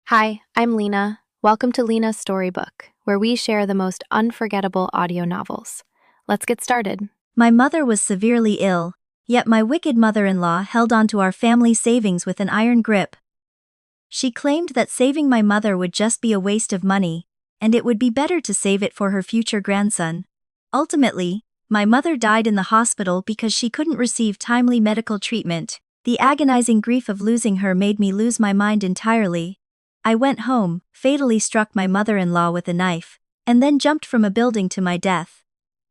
Hi, I'm Lina. Welcome to Lina's Storybook, where we share the most unforgettable audio novels. Let's get started. My mother was severely ill, yet my wicked mother-in-law held onto our family savings with an iron grip. She claimed that saving my mother would just be a waste of money, and it would be better to save it for her future grandson. Ultimately, my mother died in the hospital because she couldn't receive timely medical treatment. The agonizing grief of losing her made me lose my mind entirely. I went home, fatally struck my mother-in-law with a knife, and then jumped from a building to my death.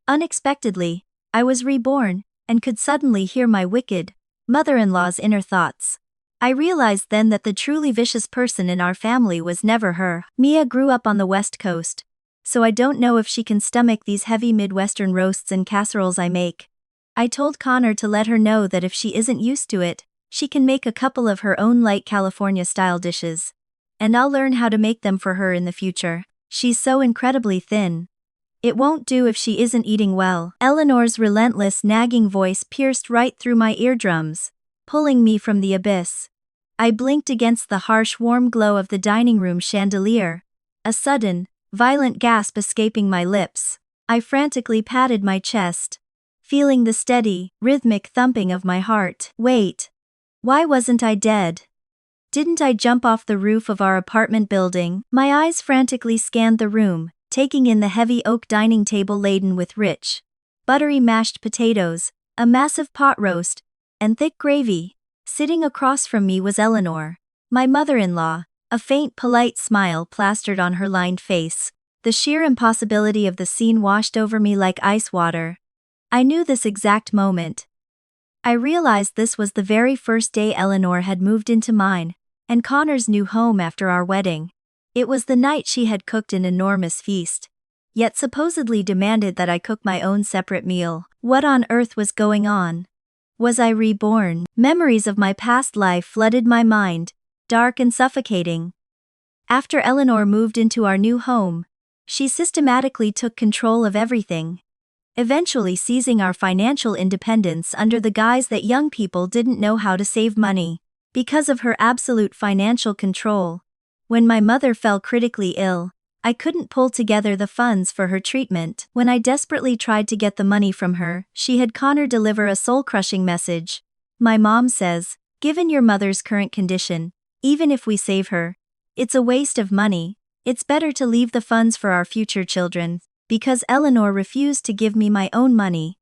Unexpectedly, I was reborn, and could suddenly hear my wicked mother-in-law's inner thoughts. I realized then that the truly vicious person in our family was never her. Mia grew up on the West Coast, so I don't know if she can stomach these heavy Midwestern roasts and casseroles I make. I told Connor to let her know that if she isn't used to it, she can make a couple of her own light California-style dishes. And I'll learn how to make them for her in the future. She's so incredibly thin. It won't do if she isn't eating well. Eleanor's relentless nagging voice pierced right through my eardrums, pulling me from the abyss. I blinked against the harsh warm glow of the dining room chandelier, a sudden, violent gasp escaping my lips. I frantically patted my chest, feeling the steady, rhythmic thumping of my heart. Wait. Why wasn't I dead? Didn't I jump off the roof of our apartment building? My eyes frantically scanned the room, taking in the heavy oak dining table laden with rich, buttery mashed potatoes, a massive pot roast, and thick gravy. Sitting across from me was Eleanor, my mother-in-law, a faint polite smile plastered on her lined face. The sheer impossibility of the scene washed over me like ice water. I knew this exact moment. I realized this was the very first day Eleanor had moved into mine and Connor's new home after our wedding. It was the night she had cooked an enormous feast, yet supposedly demanded that I cook my own separate meal. What on earth was going on? Was I reborn? Memories of my past life flooded my mind, dark and suffocating. After Eleanor moved into our new home, she systematically took control of everything, eventually seizing our financial independence under the guise that young people didn't know how to save money. Because of her absolute financial control, when my mother fell critically ill, I couldn't pull together the funds for her treatment. When I desperately tried to get the money from her, she had Connor deliver a soul-crushing message. My mom says, given your mother's current condition, even if we save her, it's a waste of money. It's better to leave the funds for our future children. Because Eleanor refused to give me my own money.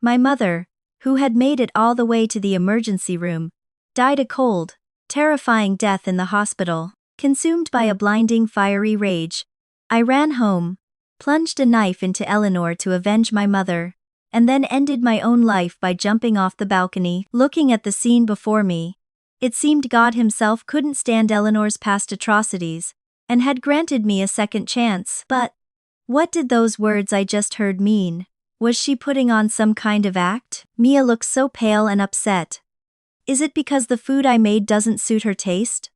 My mother, who had made it all the way to the emergency room, died a cold, terrifying death in the hospital. Consumed by a blinding fiery rage, I ran home, plunged a knife into Eleanor to avenge my mother, and then ended my own life by jumping off the balcony. Looking at the scene before me, it seemed God himself couldn't stand Eleanor's past atrocities, and had granted me a second chance. But what did those words I just heard mean? Was she putting on some kind of act? Mia looks so pale and upset. Is it because the food I made doesn't suit her taste?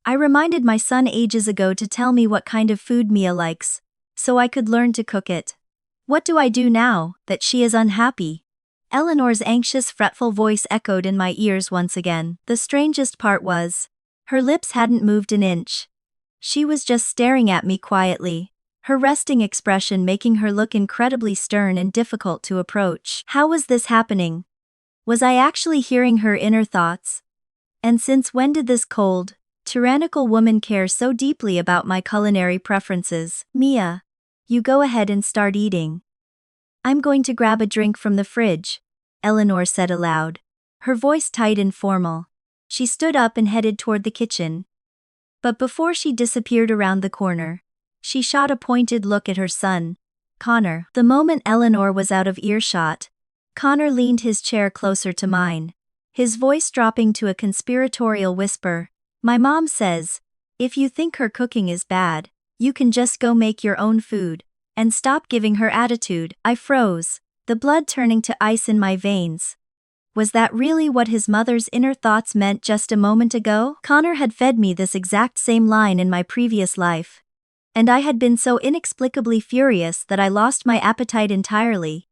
I reminded my son ages ago to tell me what kind of food Mia likes, so I could learn to cook it. What do I do now that she is unhappy? Eleanor's anxious, fretful voice echoed in my ears once again. The strangest part was, her lips hadn't moved an inch. She was just staring at me quietly, her resting expression making her look incredibly stern and difficult to approach. How was this happening? Was I actually hearing her inner thoughts? And since when did this cold, tyrannical woman care so deeply about my culinary preferences? Mia, you go ahead and start eating. I'm going to grab a drink from the fridge, Eleanor said aloud, her voice tight and formal. She stood up and headed toward the kitchen. But before she disappeared around the corner, she shot a pointed look at her son, Connor. The moment Eleanor was out of earshot, Connor leaned his chair closer to mine, his voice dropping to a conspiratorial whisper. My mom says, if you think her cooking is bad, you can just go make your own food, and stop giving her attitude. I froze, the blood turning to ice in my veins. Was that really what his mother's inner thoughts meant just a moment ago? Connor had fed me this exact same line in my previous life, and I had been so inexplicably furious that I lost my appetite entirely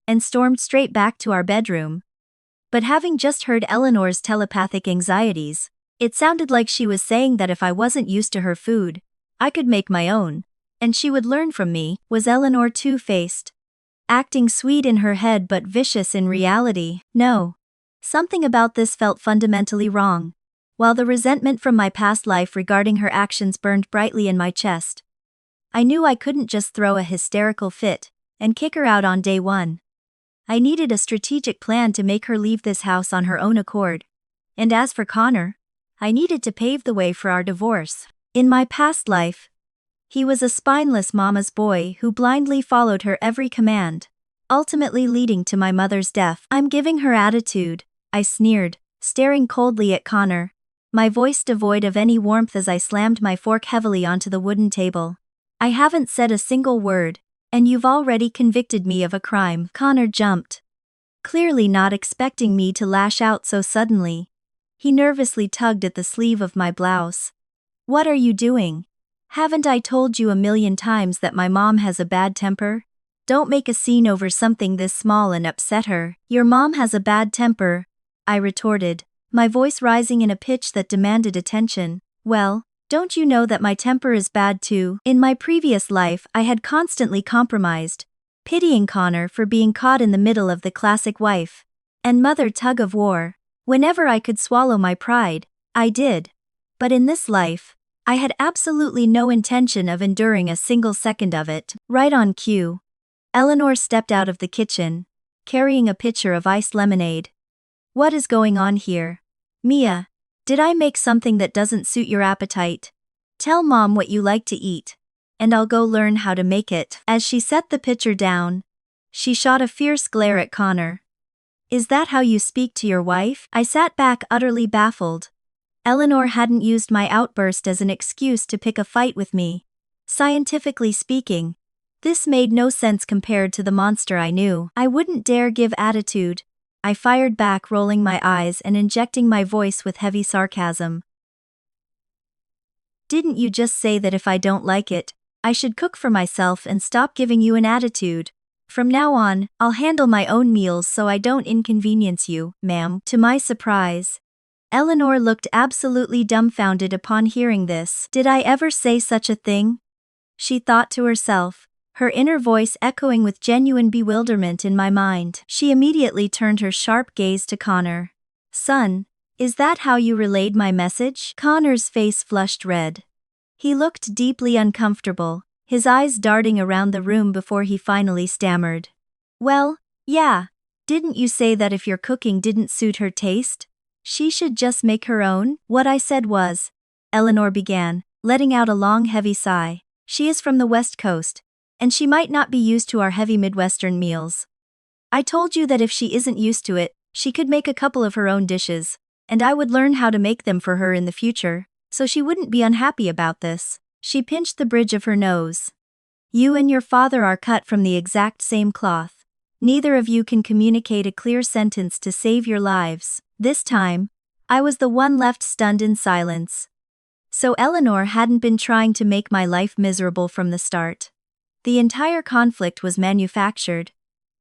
and stormed straight back to our bedroom. But having just heard Eleanor's telepathic anxieties, It sounded like she was saying that if I wasn't used to her food, I could make my own, and she would learn from me. Was Eleanor two-faced? Acting sweet in her head but vicious in reality? No. Something about this felt fundamentally wrong. While the resentment from my past life regarding her actions burned brightly in my chest, I knew I couldn't just throw a hysterical fit and kick her out on day one. I needed a strategic plan to make her leave this house on her own accord. And as for Connor, I needed to pave the way for our divorce. In my past life, he was a spineless mama's boy who blindly followed her every command, ultimately leading to my mother's death. I'm giving her attitude, I sneered, staring coldly at Connor, my voice devoid of any warmth as I slammed my fork heavily onto the wooden table. I haven't said a single word, and you've already convicted me of a crime. Connor jumped, clearly not expecting me to lash out so suddenly. He nervously tugged at the sleeve of my blouse. What are you doing? Haven't I told you a million times that my mom has a bad temper? Don't make a scene over something this small and upset her. Your mom has a bad temper, I retorted, my voice rising in a pitch that demanded attention. Well, don't you know that my temper is bad too? In my previous life, I had constantly compromised, pitying Connor for being caught in the middle of the classic wife and mother tug of war. Whenever I could swallow my pride, I did. But in this life, I had absolutely no intention of enduring a single second of it. Right on cue, Eleanor stepped out of the kitchen, carrying a pitcher of iced lemonade. What is going on here? Mia, did I make something that doesn't suit your appetite? Tell Mom what you like to eat, and I'll go learn how to make it. As she set the pitcher down, she shot a fierce glare at Connor. Is that how you speak to your wife? I sat back utterly baffled. Eleanor hadn't used my outburst as an excuse to pick a fight with me. Scientifically speaking, this made no sense compared to the monster I knew. I wouldn't dare give attitude, I fired back, rolling my eyes and injecting my voice with heavy sarcasm. Didn't you just say that if I don't like it, I should cook for myself and stop giving you an attitude? From now on, I'll handle my own meals so I don't inconvenience you, ma'am. To my surprise, Eleanor looked absolutely dumbfounded upon hearing this. Did I ever say such a thing? She thought to herself, her inner voice echoing with genuine bewilderment in my mind. She immediately turned her sharp gaze to Connor. Son, is that how you relayed my message? Connor's face flushed red. He looked deeply uncomfortable, his eyes darting around the room before he finally stammered. Well, yeah. Didn't you say that if your cooking didn't suit her taste, she should just make her own? What I said was, Eleanor began, letting out a long heavy sigh. She is from the West Coast, and she might not be used to our heavy Midwestern meals. I told you that if she isn't used to it, she could make a couple of her own dishes, and I would learn how to make them for her in the future, so she wouldn't be unhappy about this. She pinched the bridge of her nose. You and your father are cut from the exact same cloth. Neither of you can communicate a clear sentence to save your lives. This time, I was the one left stunned in silence. So Eleanor hadn't been trying to make my life miserable from the start. The entire conflict was manufactured.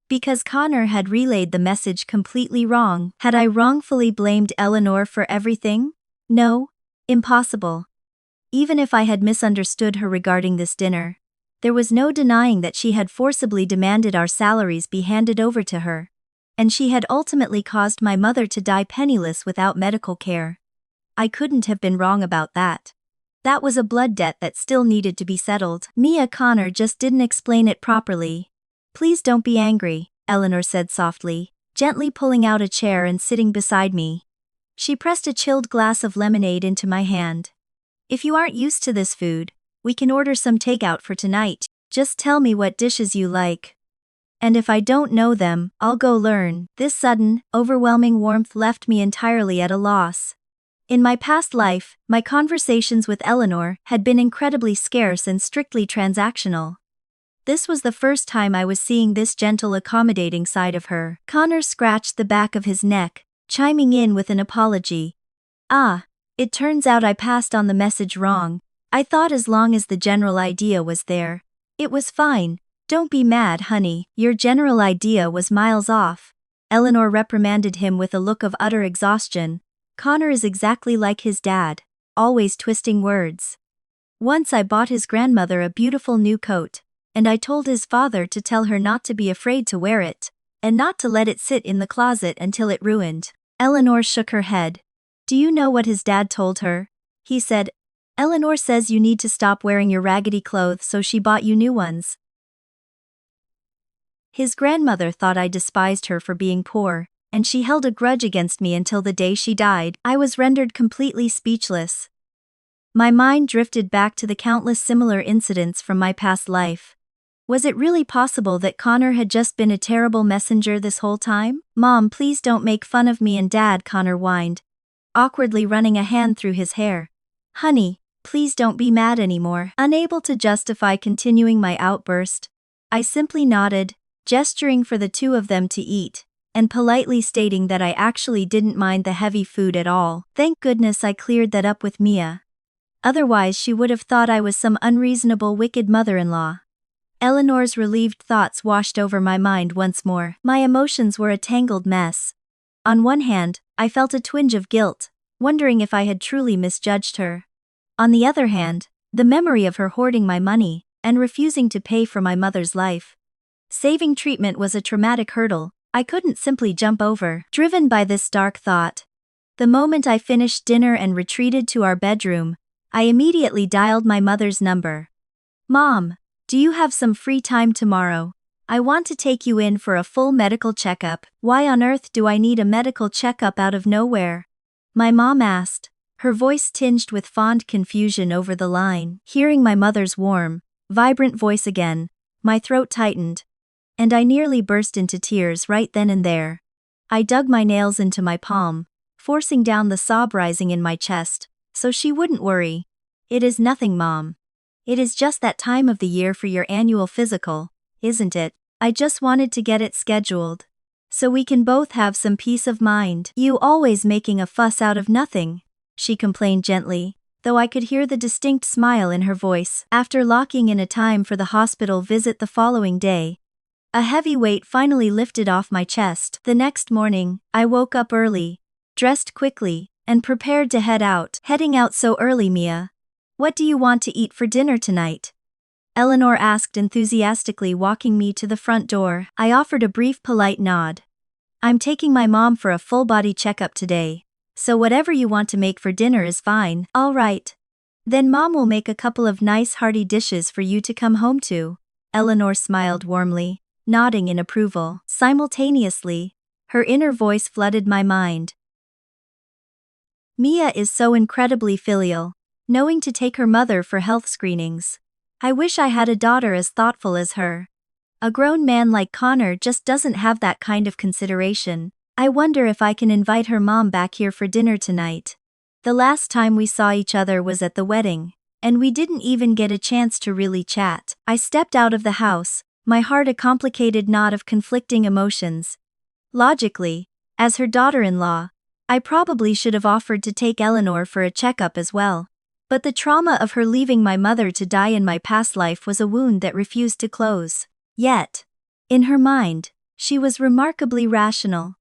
Because Connor had relayed the message completely wrong. Had I wrongfully blamed Eleanor for everything? No, impossible. Even if I had misunderstood her regarding this dinner, there was no denying that she had forcibly demanded our salaries be handed over to her, and she had ultimately caused my mother to die penniless without medical care. I couldn't have been wrong about that. That was a blood debt that still needed to be settled. Mia Connor just didn't explain it properly. Please don't be angry, Eleanor said softly, gently pulling out a chair and sitting beside me. She pressed a chilled glass of lemonade into my hand. If you aren't used to this food, we can order some takeout for tonight. Just tell me what dishes you like. And if I don't know them, I'll go learn. This sudden, overwhelming warmth left me entirely at a loss. In my past life, my conversations with Eleanor had been incredibly scarce and strictly transactional. This was the first time I was seeing this gentle, accommodating side of her. Connor scratched the back of his neck, chiming in with an apology. It turns out I passed on the message wrong. I thought as long as the general idea was there, it was fine. Don't be mad, honey. Your general idea was miles off. Eleanor reprimanded him with a look of utter exhaustion. Connor is exactly like his dad, always twisting words. Once I bought his grandmother a beautiful new coat, and I told his father to tell her not to be afraid to wear it, and not to let it sit in the closet until it ruined. Eleanor shook her head. Do you know what his dad told her? He said, Eleanor says you need to stop wearing your raggedy clothes, so she bought you new ones. His grandmother thought I despised her for being poor, and she held a grudge against me until the day she died. I was rendered completely speechless. My mind drifted back to the countless similar incidents from my past life. Was it really possible that Connor had just been a terrible messenger this whole time? Mom, please don't make fun of me and Dad, Connor whined, awkwardly running a hand through his hair. Honey, please don't be mad anymore. Unable to justify continuing my outburst, I simply nodded, gesturing for the two of them to eat, and politely stating that I actually didn't mind the heavy food at all. Thank goodness I cleared that up with Mia. Otherwise she would have thought I was some unreasonable wicked mother-in-law. Eleanor's relieved thoughts washed over my mind once more. My emotions were a tangled mess. On one hand, I felt a twinge of guilt, wondering if I had truly misjudged her. On the other hand, the memory of her hoarding my money and refusing to pay for my mother's life. Saving treatment was a traumatic hurdle I couldn't simply jump over. Driven by this dark thought, the moment I finished dinner and retreated to our bedroom, I immediately dialed my mother's number. Mom, do you have some free time tomorrow? I want to take you in for a full medical checkup. Why on earth do I need a medical checkup out of nowhere? My mom asked, her voice tinged with fond confusion over the line. Hearing my mother's warm, vibrant voice again, my throat tightened, and I nearly burst into tears right then and there. I dug my nails into my palm, forcing down the sob rising in my chest, so she wouldn't worry. It is nothing, Mom. It is just that time of the year for your annual physical, isn't it? I just wanted to get it scheduled, so we can both have some peace of mind. You always making a fuss out of nothing, she complained gently, though I could hear the distinct smile in her voice. After locking in a time for the hospital visit the following day, a heavy weight finally lifted off my chest. The next morning, I woke up early, dressed quickly, and prepared to head out. Heading out so early, Mia? What do you want to eat for dinner tonight? Eleanor asked enthusiastically, walking me to the front door. I offered a brief polite nod. I'm taking my mom for a full-body checkup today, so whatever you want to make for dinner is fine. All right. Then Mom will make a couple of nice hearty dishes for you to come home to. Eleanor smiled warmly, nodding in approval. Simultaneously, her inner voice flooded my mind. Mia is so incredibly filial, knowing to take her mother for health screenings. I wish I had a daughter as thoughtful as her. A grown man like Connor just doesn't have that kind of consideration. I wonder if I can invite her mom back here for dinner tonight. The last time we saw each other was at the wedding, and we didn't even get a chance to really chat. I stepped out of the house, my heart a complicated knot of conflicting emotions. Logically, as her daughter-in-law, I probably should have offered to take Eleanor for a checkup as well. But the trauma of her leaving my mother to die in my past life was a wound that refused to close. Yet, in her mind, she was remarkably rational.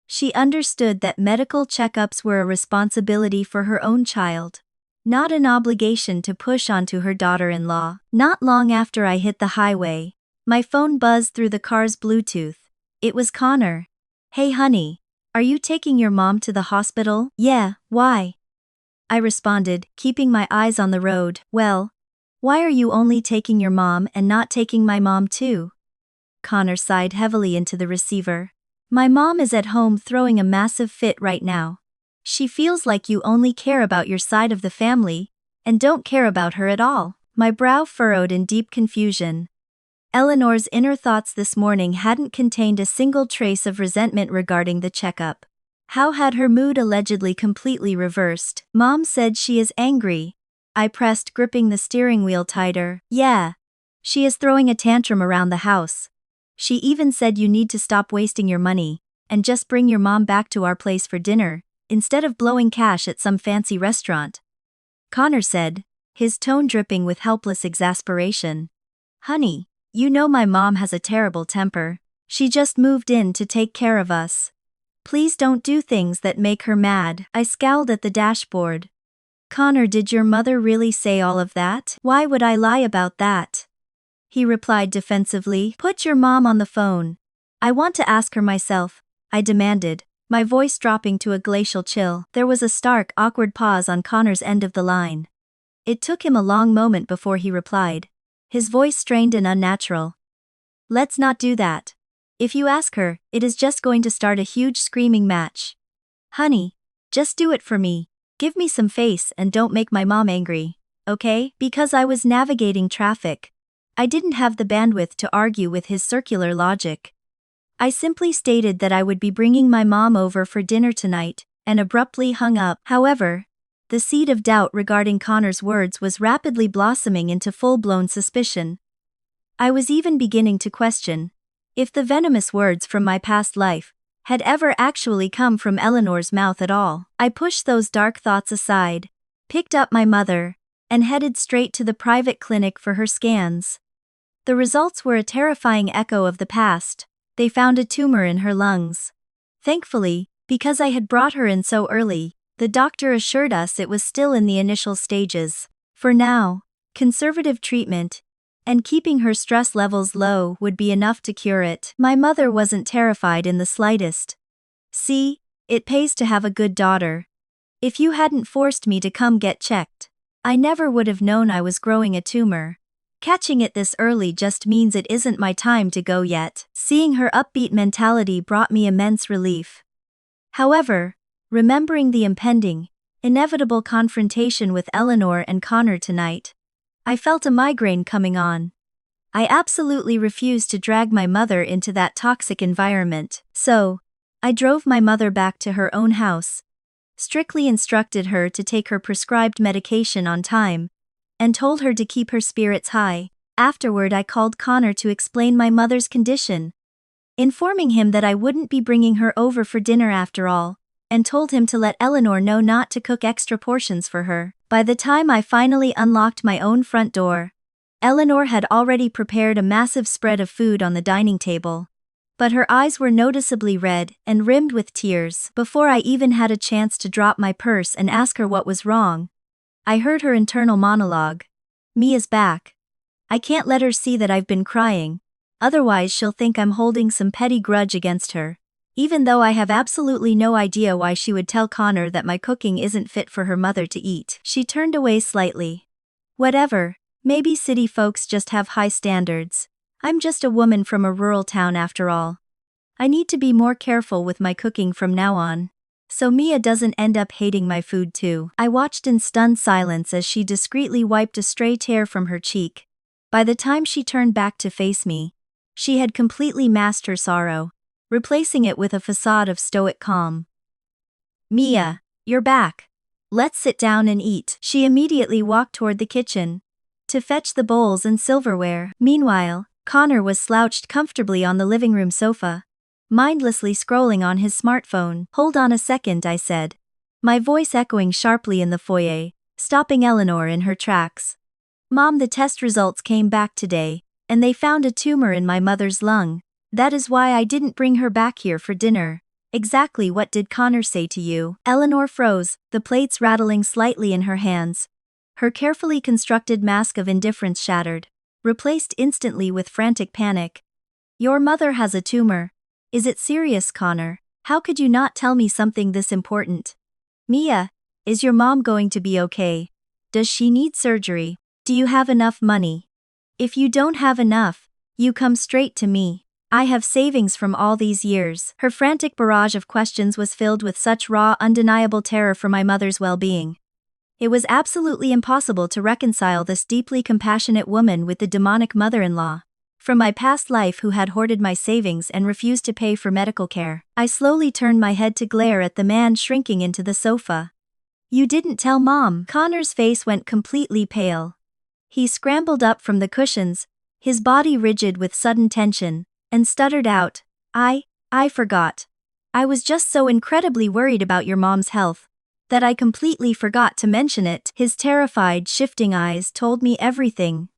She understood that medical checkups were a responsibility for her own child, not an obligation to push onto her daughter-in-law. Not long after I hit the highway, my phone buzzed through the car's Bluetooth. It was Connor. Hey honey, are you taking your mom to the hospital? Yeah, why? I responded, keeping my eyes on the road. Well, why are you only taking your mom and not taking my mom too? Connor sighed heavily into the receiver. My mom is at home throwing a massive fit right now. She feels like you only care about your side of the family, and don't care about her at all. My brow furrowed in deep confusion. Eleanor's inner thoughts this morning hadn't contained a single trace of resentment regarding the checkup. How had her mood allegedly completely reversed? Mom said she is angry. I pressed, gripping the steering wheel tighter. Yeah. She is throwing a tantrum around the house. She even said you need to stop wasting your money, and just bring your mom back to our place for dinner, instead of blowing cash at some fancy restaurant. Connor said, his tone dripping with helpless exasperation. Honey, you know my mom has a terrible temper. She just moved in to take care of us. Please don't do things that make her mad. I scowled at the dashboard. Connor, did your mother really say all of that? Why would I lie about that? He replied defensively. Put your mom on the phone. I want to ask her myself, I demanded, my voice dropping to a glacial chill. There was a stark, awkward pause on Connor's end of the line. It took him a long moment before he replied, his voice strained and unnatural. Let's not do that. If you ask her, it is just going to start a huge screaming match. Honey, just do it for me. Give me some face and don't make my mom angry, okay? Because I was navigating traffic. I didn't have the bandwidth to argue with his circular logic. I simply stated that I would be bringing my mom over for dinner tonight, and abruptly hung up. However, the seed of doubt regarding Connor's words was rapidly blossoming into full-blown suspicion. I was even beginning to question if the venomous words from my past life had ever actually come from Eleanor's mouth at all. I pushed those dark thoughts aside, picked up my mother, and headed straight to the private clinic for her scans. The results were a terrifying echo of the past. They found a tumor in her lungs. Thankfully, because I had brought her in so early, the doctor assured us it was still in the initial stages. For now, conservative treatment and keeping her stress levels low would be enough to cure it. My mother wasn't terrified in the slightest. See, it pays to have a good daughter. If you hadn't forced me to come get checked, I never would have known I was growing a tumor. Catching it this early just means it isn't my time to go yet. Seeing her upbeat mentality brought me immense relief. However, remembering the impending, inevitable confrontation with Eleanor and Connor tonight, I felt a migraine coming on. I absolutely refused to drag my mother into that toxic environment, so I drove my mother back to her own house, strictly instructed her to take her prescribed medication on time, and told her to keep her spirits high. Afterward, I called Connor to explain my mother's condition, informing him that I wouldn't be bringing her over for dinner after all, and told him to let Eleanor know not to cook extra portions for her. By the time I finally unlocked my own front door, Eleanor had already prepared a massive spread of food on the dining table. But her eyes were noticeably red and rimmed with tears. Before I even had a chance to drop my purse and ask her what was wrong, I heard her internal monologue. Mia's back. I can't let her see that I've been crying, otherwise she'll think I'm holding some petty grudge against her. Even though I have absolutely no idea why she would tell Connor that my cooking isn't fit for her mother to eat. She turned away slightly. Whatever, maybe city folks just have high standards. I'm just a woman from a rural town after all. I need to be more careful with my cooking from now on, so Mia doesn't end up hating my food too. I watched in stunned silence as she discreetly wiped a stray tear from her cheek. By the time she turned back to face me, she had completely masked her sorrow, replacing it with a facade of stoic calm. Mia, you're back. Let's sit down and eat. She immediately walked toward the kitchen to fetch the bowls and silverware. Meanwhile, Connor was slouched comfortably on the living room sofa, mindlessly scrolling on his smartphone. Hold on a second, I said, my voice echoing sharply in the foyer, stopping Eleanor in her tracks. Mom, the test results came back today, and they found a tumor in my mother's lung. That is why I didn't bring her back here for dinner. Exactly what did Connor say to you? Eleanor froze, the plates rattling slightly in her hands. Her carefully constructed mask of indifference shattered, replaced instantly with frantic panic. Your mother has a tumor. Is it serious, Connor? How could you not tell me something this important? Mia, is your mom going to be okay? Does she need surgery? Do you have enough money? If you don't have enough, you come straight to me. I have savings from all these years. Her frantic barrage of questions was filled with such raw, undeniable terror for my mother's well-being. It was absolutely impossible to reconcile this deeply compassionate woman with the demonic mother-in-law from my past life who had hoarded my savings and refused to pay for medical care. I slowly turned my head to glare at the man shrinking into the sofa. You didn't tell Mom. Connor's face went completely pale. He scrambled up from the cushions, his body rigid with sudden tension, and stuttered out, I forgot. I was just so incredibly worried about your mom's health that I completely forgot to mention it. His terrified, shifting eyes told me everything.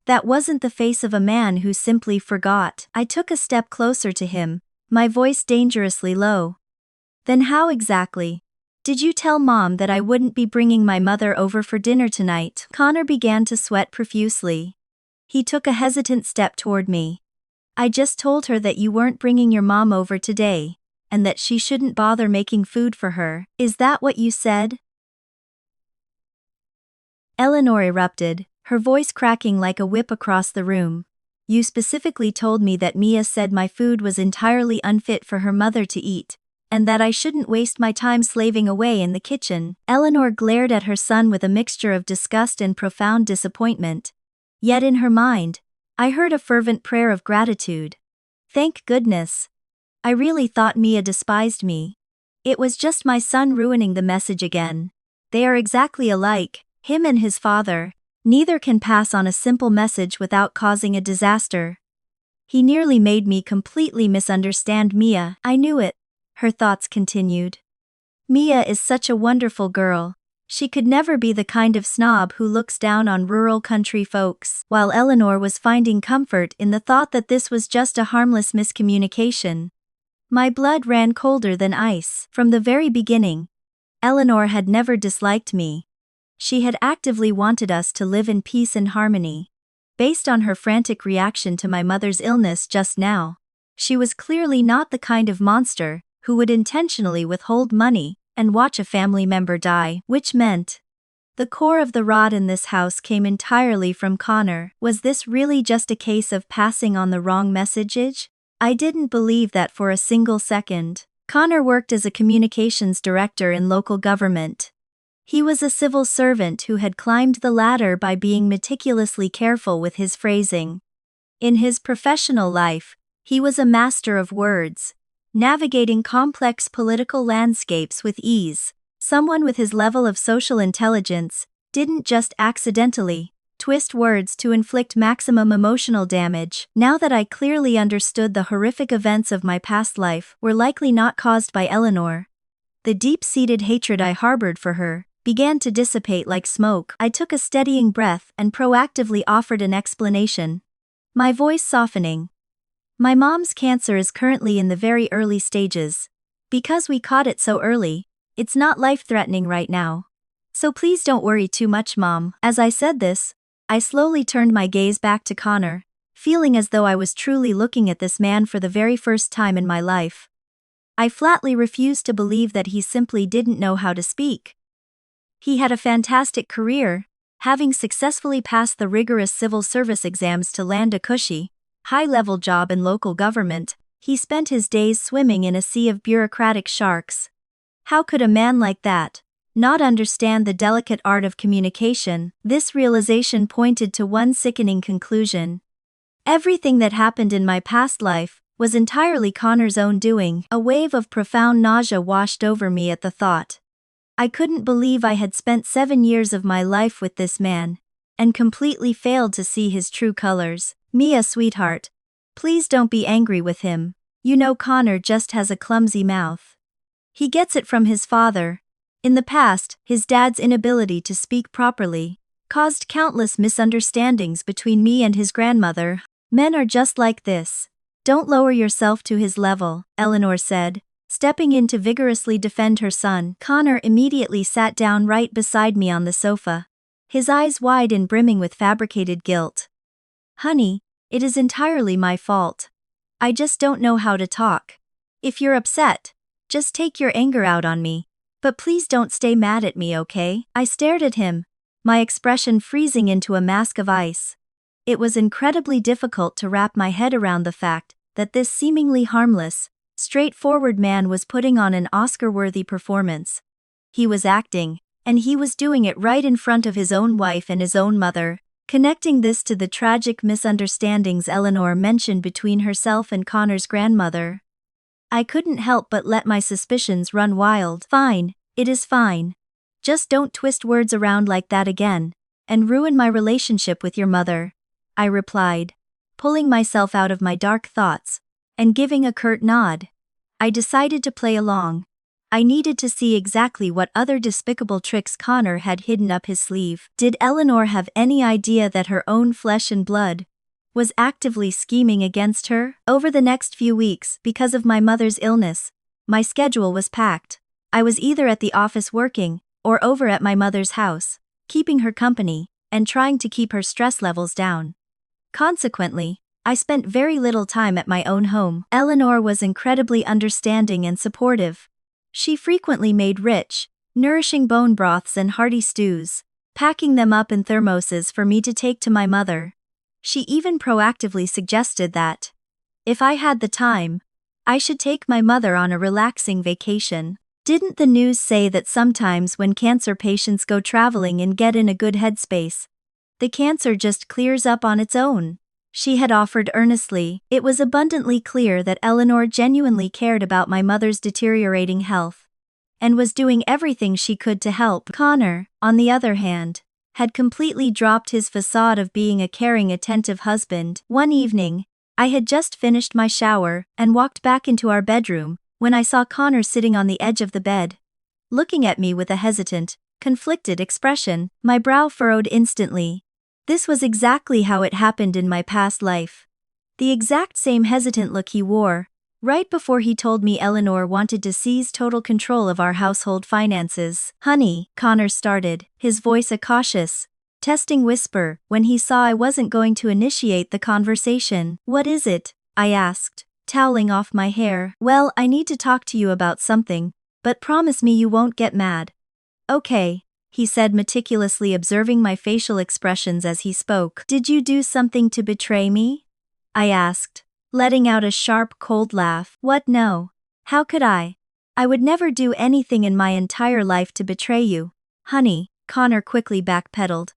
That wasn't the face of a man who simply forgot. I took a step closer to him, my voice dangerously low. Then how exactly? Did you tell Mom that I wouldn't be bringing my mother over for dinner tonight? Connor began to sweat profusely. He took a hesitant step toward me. I just told her that you weren't bringing your mom over today, and that she shouldn't bother making food for her. Is that what you said? Eleanor erupted, her voice cracking like a whip across the room. You specifically told me that Mia said my food was entirely unfit for her mother to eat, and that I shouldn't waste my time slaving away in the kitchen. Eleanor glared at her son with a mixture of disgust and profound disappointment. Yet in her mind, I heard a fervent prayer of gratitude. Thank goodness. I really thought Mia despised me. It was just my son ruining the message again. They are exactly alike, him and his father. Neither can pass on a simple message without causing a disaster. He nearly made me completely misunderstand Mia. I knew it. Her thoughts continued. Mia is such a wonderful girl. She could never be the kind of snob who looks down on rural country folks. While Eleanor was finding comfort in the thought that this was just a harmless miscommunication, my blood ran colder than ice. From the very beginning, Eleanor had never disliked me. She had actively wanted us to live in peace and harmony. Based on her frantic reaction to my mother's illness just now, she was clearly not the kind of monster who would intentionally withhold money and watch a family member die, which meant the core of the rot in this house came entirely from Connor. Was this really just a case of passing on the wrong message? I didn't believe that for a single second. Connor worked as a communications director in local government. He was a civil servant who had climbed the ladder by being meticulously careful with his phrasing. In his professional life, he was a master of words, navigating complex political landscapes with ease. Someone with his level of social intelligence didn't just accidentally twist words to inflict maximum emotional damage. Now that I clearly understood the horrific events of my past life were likely not caused by Eleanor, the deep-seated hatred I harbored for her began to dissipate like smoke. I took a steadying breath and proactively offered an explanation, my voice softening. My mom's cancer is currently in the very early stages. Because we caught it so early, it's not life-threatening right now. So please don't worry too much, Mom. As I said this, I slowly turned my gaze back to Connor, feeling as though I was truly looking at this man for the very first time in my life. I flatly refused to believe that he simply didn't know how to speak. He had a fantastic career, having successfully passed the rigorous civil service exams to land a cushy, high-level job in local government. He spent his days swimming in a sea of bureaucratic sharks. How could a man like that not understand the delicate art of communication? This realization pointed to one sickening conclusion. Everything that happened in my past life was entirely Connor's own doing. A wave of profound nausea washed over me at the thought. I couldn't believe I had spent 7 years of my life with this man, and completely failed to see his true colors. Mia, sweetheart, please don't be angry with him. You know Connor just has a clumsy mouth. He gets it from his father. In the past, his dad's inability to speak properly caused countless misunderstandings between me and his grandmother. Men are just like this. Don't lower yourself to his level, Eleanor said, stepping in to vigorously defend her son. Connor immediately sat down right beside me on the sofa, his eyes wide and brimming with fabricated guilt. Honey, it is entirely my fault. I just don't know how to talk. If you're upset, just take your anger out on me. But please don't stay mad at me, okay? I stared at him, my expression freezing into a mask of ice. It was incredibly difficult to wrap my head around the fact that this seemingly harmless, straightforward man was putting on an Oscar-worthy performance. He was acting, and he was doing it right in front of his own wife and his own mother. Connecting this to the tragic misunderstandings Eleanor mentioned between herself and Connor's grandmother, I couldn't help but let my suspicions run wild. Fine, it is fine. Just don't twist words around like that again, and ruin my relationship with your mother, I replied, pulling myself out of my dark thoughts, and giving a curt nod. I decided to play along. I needed to see exactly what other despicable tricks Connor had hidden up his sleeve. Did Eleanor have any idea that her own flesh and blood was actively scheming against her? Over the next few weeks, because of my mother's illness, my schedule was packed. I was either at the office working, or over at my mother's house, keeping her company, and trying to keep her stress levels down. Consequently, I spent very little time at my own home. Eleanor was incredibly understanding and supportive. She frequently made rich, nourishing bone broths and hearty stews, packing them up in thermoses for me to take to my mother. She even proactively suggested that, if I had the time, I should take my mother on a relaxing vacation. Didn't the news say that sometimes when cancer patients go traveling and get in a good headspace, the cancer just clears up on its own? She had offered earnestly. It was abundantly clear that Eleanor genuinely cared about my mother's deteriorating health, and was doing everything she could to help. Connor, on the other hand, had completely dropped his facade of being a caring, attentive husband. One evening, I had just finished my shower and walked back into our bedroom when I saw Connor sitting on the edge of the bed, looking at me with a hesitant, conflicted expression. My brow furrowed instantly. This was exactly how it happened in my past life. The exact same hesitant look he wore, right before he told me Eleanor wanted to seize total control of our household finances. "Honey," Connor started, his voice a cautious, testing whisper, when he saw I wasn't going to initiate the conversation. "What is it?" I asked, toweling off my hair. "Well, I need to talk to you about something, but promise me you won't get mad." "Okay," he said, meticulously observing my facial expressions as he spoke. "Did you do something to betray me?" I asked, letting out a sharp, cold laugh. "What? No. How could I? I would never do anything in my entire life to betray you." "Honey," Connor quickly backpedaled,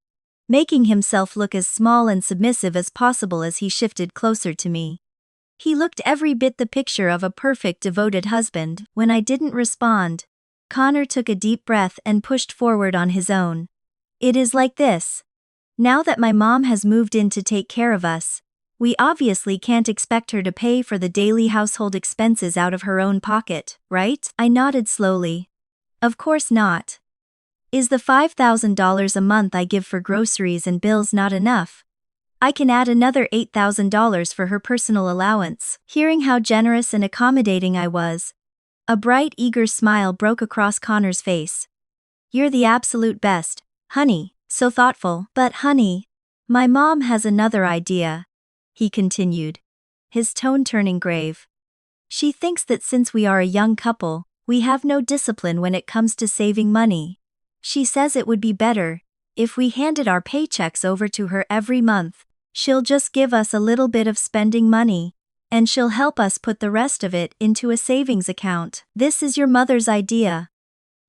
making himself look as small and submissive as possible as he shifted closer to me. He looked every bit the picture of a perfect, devoted husband. When I didn't respond, Connor took a deep breath and pushed forward on his own. "It is like this. Now that my mom has moved in to take care of us, we obviously can't expect her to pay for the daily household expenses out of her own pocket, right?" I nodded slowly. "Of course not. Is the $5,000 a month I give for groceries and bills not enough? I can add another $8,000 for her personal allowance." Hearing how generous and accommodating I was, a bright, eager smile broke across Connor's face. "You're the absolute best, honey, so thoughtful." "But honey, my mom has another idea," he continued, his tone turning grave. "She thinks that since we are a young couple, we have no discipline when it comes to saving money. She says it would be better if we handed our paychecks over to her every month. She'll just give us a little bit of spending money, and she'll help us put the rest of it into a savings account." "This is your mother's idea?"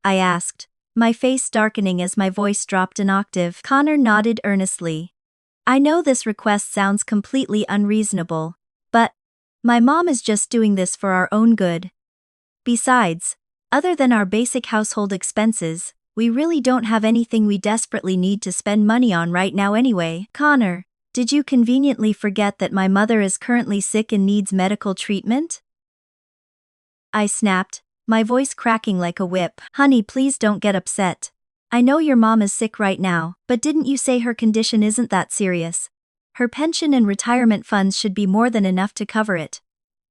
I asked, my face darkening as my voice dropped an octave. Connor nodded earnestly. "I know this request sounds completely unreasonable, but my mom is just doing this for our own good. Besides, other than our basic household expenses, we really don't have anything we desperately need to spend money on right now anyway." "Connor, did you conveniently forget that my mother is currently sick and needs medical treatment?" I snapped, my voice cracking like a whip. "Honey, please don't get upset. I know your mom is sick right now, but didn't you say her condition isn't that serious? Her pension and retirement funds should be more than enough to cover it.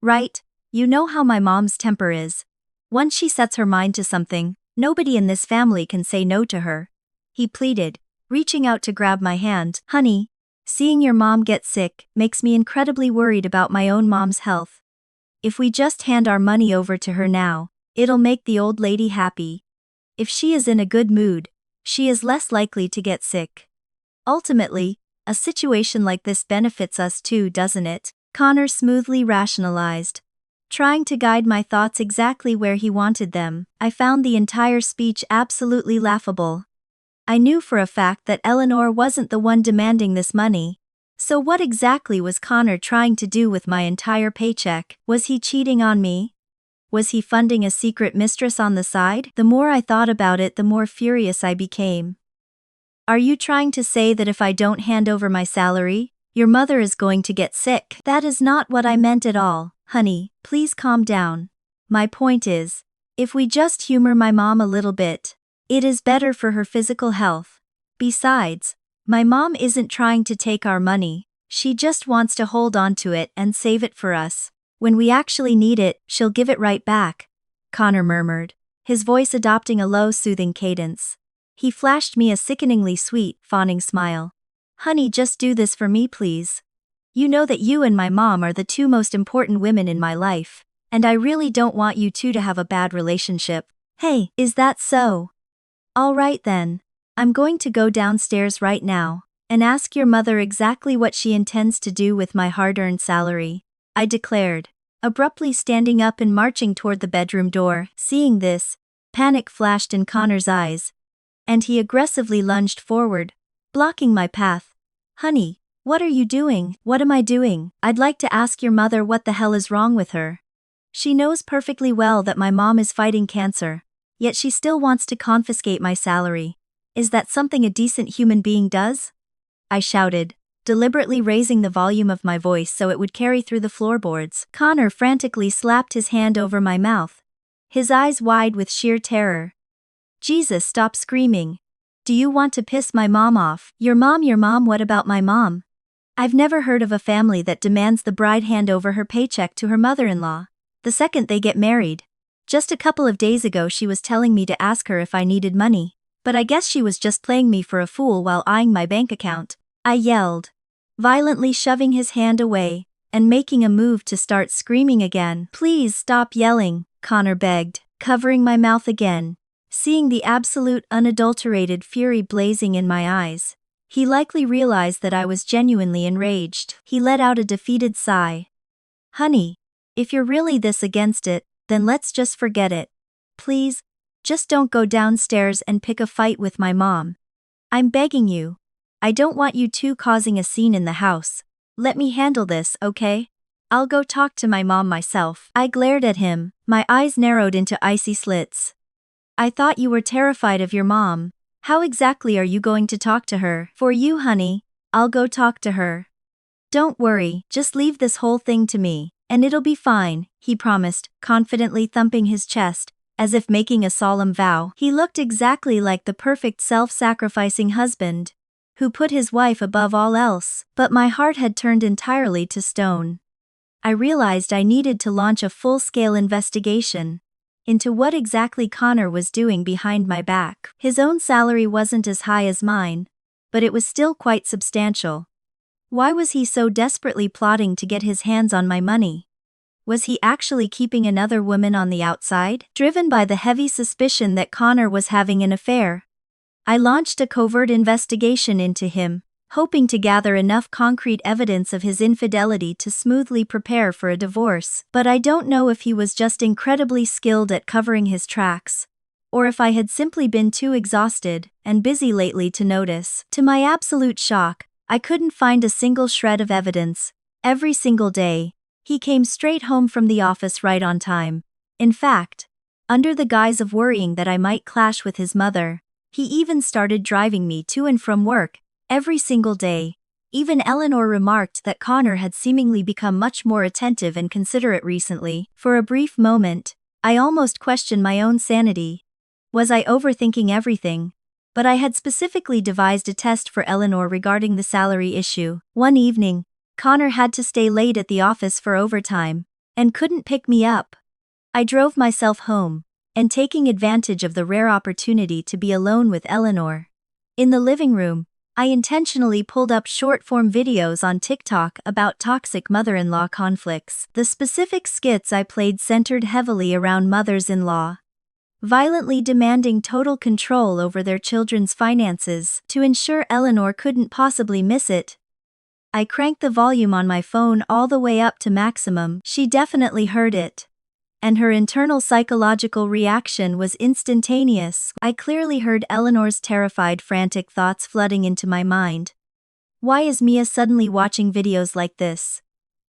Right? You know how my mom's temper is. Once she sets her mind to something, nobody in this family can say no to her," he pleaded, reaching out to grab my hand. "Honey, seeing your mom get sick makes me incredibly worried about my own mom's health. If we just hand our money over to her now, it'll make the old lady happy. If she is in a good mood, she is less likely to get sick. Ultimately, a situation like this benefits us too, doesn't it?" Connor smoothly rationalized, trying to guide my thoughts exactly where he wanted them. I found the entire speech absolutely laughable. I knew for a fact that Eleanor wasn't the one demanding this money. So what exactly was Connor trying to do with my entire paycheck? Was he cheating on me? Was he funding a secret mistress on the side? The more I thought about it, the more furious I became. "Are you trying to say that if I don't hand over my salary, your mother is going to get sick?" "That is not what I meant at all, honey, please calm down. My point is, if we just humor my mom a little bit, it is better for her physical health. Besides, my mom isn't trying to take our money, she just wants to hold on to it and save it for us. When we actually need it, she'll give it right back." Connor murmured, his voice adopting a low, soothing cadence. He flashed me a sickeningly sweet, fawning smile. Honey, just do this for me, please. You know that you and my mom are the two most important women in my life, and I really don't want you two to have a bad relationship. Hey, is that so? All right then. I'm going to go downstairs right now and ask your mother exactly what she intends to do with my hard-earned salary, I declared, abruptly standing up and marching toward the bedroom door. Seeing this, panic flashed in Connor's eyes, and he aggressively lunged forward, blocking my path. Honey, what are you doing? What am I doing? I'd like to ask your mother what the hell is wrong with her. She knows perfectly well that my mom is fighting cancer, yet she still wants to confiscate my salary. Is that something a decent human being does? I shouted, deliberately raising the volume of my voice so it would carry through the floorboards. Connor frantically slapped his hand over my mouth, his eyes wide with sheer terror. Jesus, stop screaming. Do you want to piss my mom off? Your mom, what about my mom? I've never heard of a family that demands the bride hand over her paycheck to her mother-in-law the second they get married. Just a couple of days ago she was telling me to ask her if I needed money, but I guess she was just playing me for a fool while eyeing my bank account. I yelled, violently shoving his hand away and making a move to start screaming again. Please stop yelling, Connor begged, covering my mouth again. Seeing the absolute unadulterated fury blazing in my eyes, he likely realized that I was genuinely enraged. He let out a defeated sigh. Honey, if you're really this against it, then let's just forget it. Please, just don't go downstairs and pick a fight with my mom. I'm begging you. I don't want you two causing a scene in the house. Let me handle this, okay? I'll go talk to my mom myself. I glared at him, my eyes narrowed into icy slits. I thought you were terrified of your mom. How exactly are you going to talk to her? For you, honey, I'll go talk to her. Don't worry, just leave this whole thing to me, and it'll be fine, he promised, confidently thumping his chest, as if making a solemn vow. He looked exactly like the perfect self-sacrificing husband, who put his wife above all else. But my heart had turned entirely to stone. I realized I needed to launch a full-scale investigation into what exactly Connor was doing behind my back. His own salary wasn't as high as mine, but it was still quite substantial. Why was he so desperately plotting to get his hands on my money? Was he actually keeping another woman on the outside? Driven by the heavy suspicion that Connor was having an affair, I launched a covert investigation into him, hoping to gather enough concrete evidence of his infidelity to smoothly prepare for a divorce. But I don't know if he was just incredibly skilled at covering his tracks, or if I had simply been too exhausted and busy lately to notice. To my absolute shock, I couldn't find a single shred of evidence. Every single day, he came straight home from the office right on time. In fact, under the guise of worrying that I might clash with his mother, he even started driving me to and from work every single day. Even Eleanor remarked that Connor had seemingly become much more attentive and considerate recently. For a brief moment, I almost questioned my own sanity. Was I overthinking everything? But I had specifically devised a test for Eleanor regarding the salary issue. One evening, Connor had to stay late at the office for overtime and couldn't pick me up. I drove myself home, and taking advantage of the rare opportunity to be alone with Eleanor in the living room, I intentionally pulled up short-form videos on TikTok about toxic mother-in-law conflicts. The specific skits I played centered heavily around mothers-in-law violently demanding total control over their children's finances. To ensure Eleanor couldn't possibly miss it, I cranked the volume on my phone all the way up to maximum. She definitely heard it, and her internal psychological reaction was instantaneous. I clearly heard Eleanor's terrified, frantic thoughts flooding into my mind. Why is Mia suddenly watching videos like this?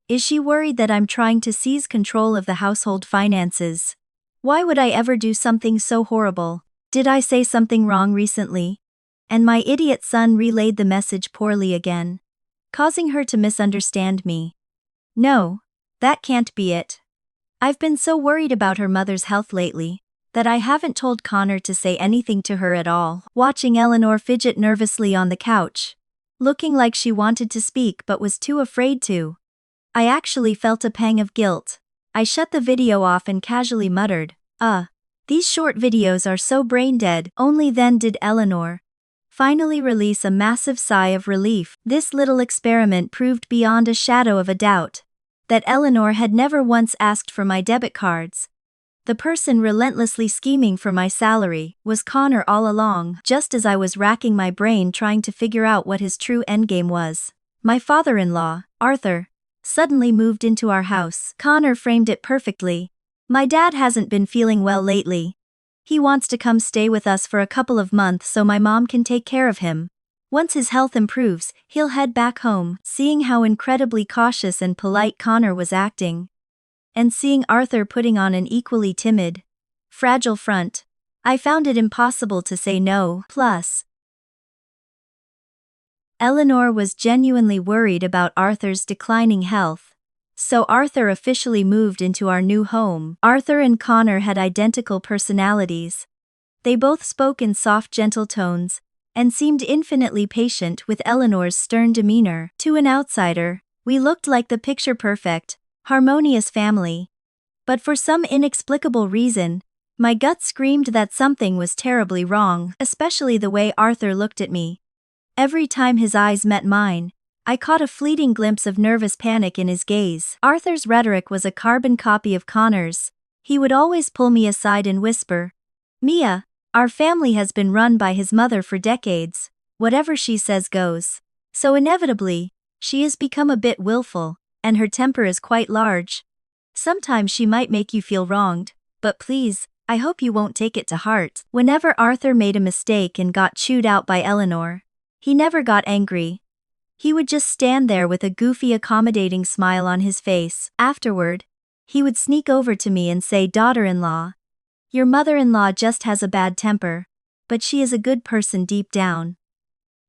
Is she worried that I'm trying to seize control of the household finances? Why would I ever do something so horrible? Did I say something wrong recently? And my idiot son relayed the message poorly again, causing her to misunderstand me. No, that can't be it. I've been so worried about her mother's health lately that I haven't told Connor to say anything to her at all. Watching Eleanor fidget nervously on the couch, looking like she wanted to speak but was too afraid to, I actually felt a pang of guilt. I shut the video off and casually muttered, These short videos are so brain dead. Only then did Eleanor finally release a massive sigh of relief. This little experiment proved beyond a shadow of a doubt that Eleanor had never once asked for my debit cards. The person relentlessly scheming for my salary was Connor all along, just as I was racking my brain trying to figure out what his true endgame was. My father-in-law, Arthur, suddenly moved into our house. Connor framed it perfectly. My dad hasn't been feeling well lately. He wants to come stay with us for a couple of months so my mom can take care of him. Once his health improves, he'll head back home. Seeing how incredibly cautious and polite Connor was acting, and seeing Arthur putting on an equally timid, fragile front, I found it impossible to say no. Plus, Eleanor was genuinely worried about Arthur's declining health, so Arthur officially moved into our new home. Arthur and Connor had identical personalities. They both spoke in soft, gentle tones, and seemed infinitely patient with Eleanor's stern demeanor. To an outsider, we looked like the picture-perfect, harmonious family. But for some inexplicable reason, my gut screamed that something was terribly wrong, especially the way Arthur looked at me. Every time his eyes met mine, I caught a fleeting glimpse of nervous panic in his gaze. Arthur's rhetoric was a carbon copy of Connor's. He would always pull me aside and whisper, "Mia, our family has been run by his mother for decades. Whatever she says goes. So inevitably, she has become a bit willful, and her temper is quite large. Sometimes she might make you feel wronged, but please, I hope you won't take it to heart." Whenever Arthur made a mistake and got chewed out by Eleanor, he never got angry. He would just stand there with a goofy, accommodating smile on his face. Afterward, he would sneak over to me and say, "Daughter-in-law, your mother-in-law just has a bad temper, but she is a good person deep down.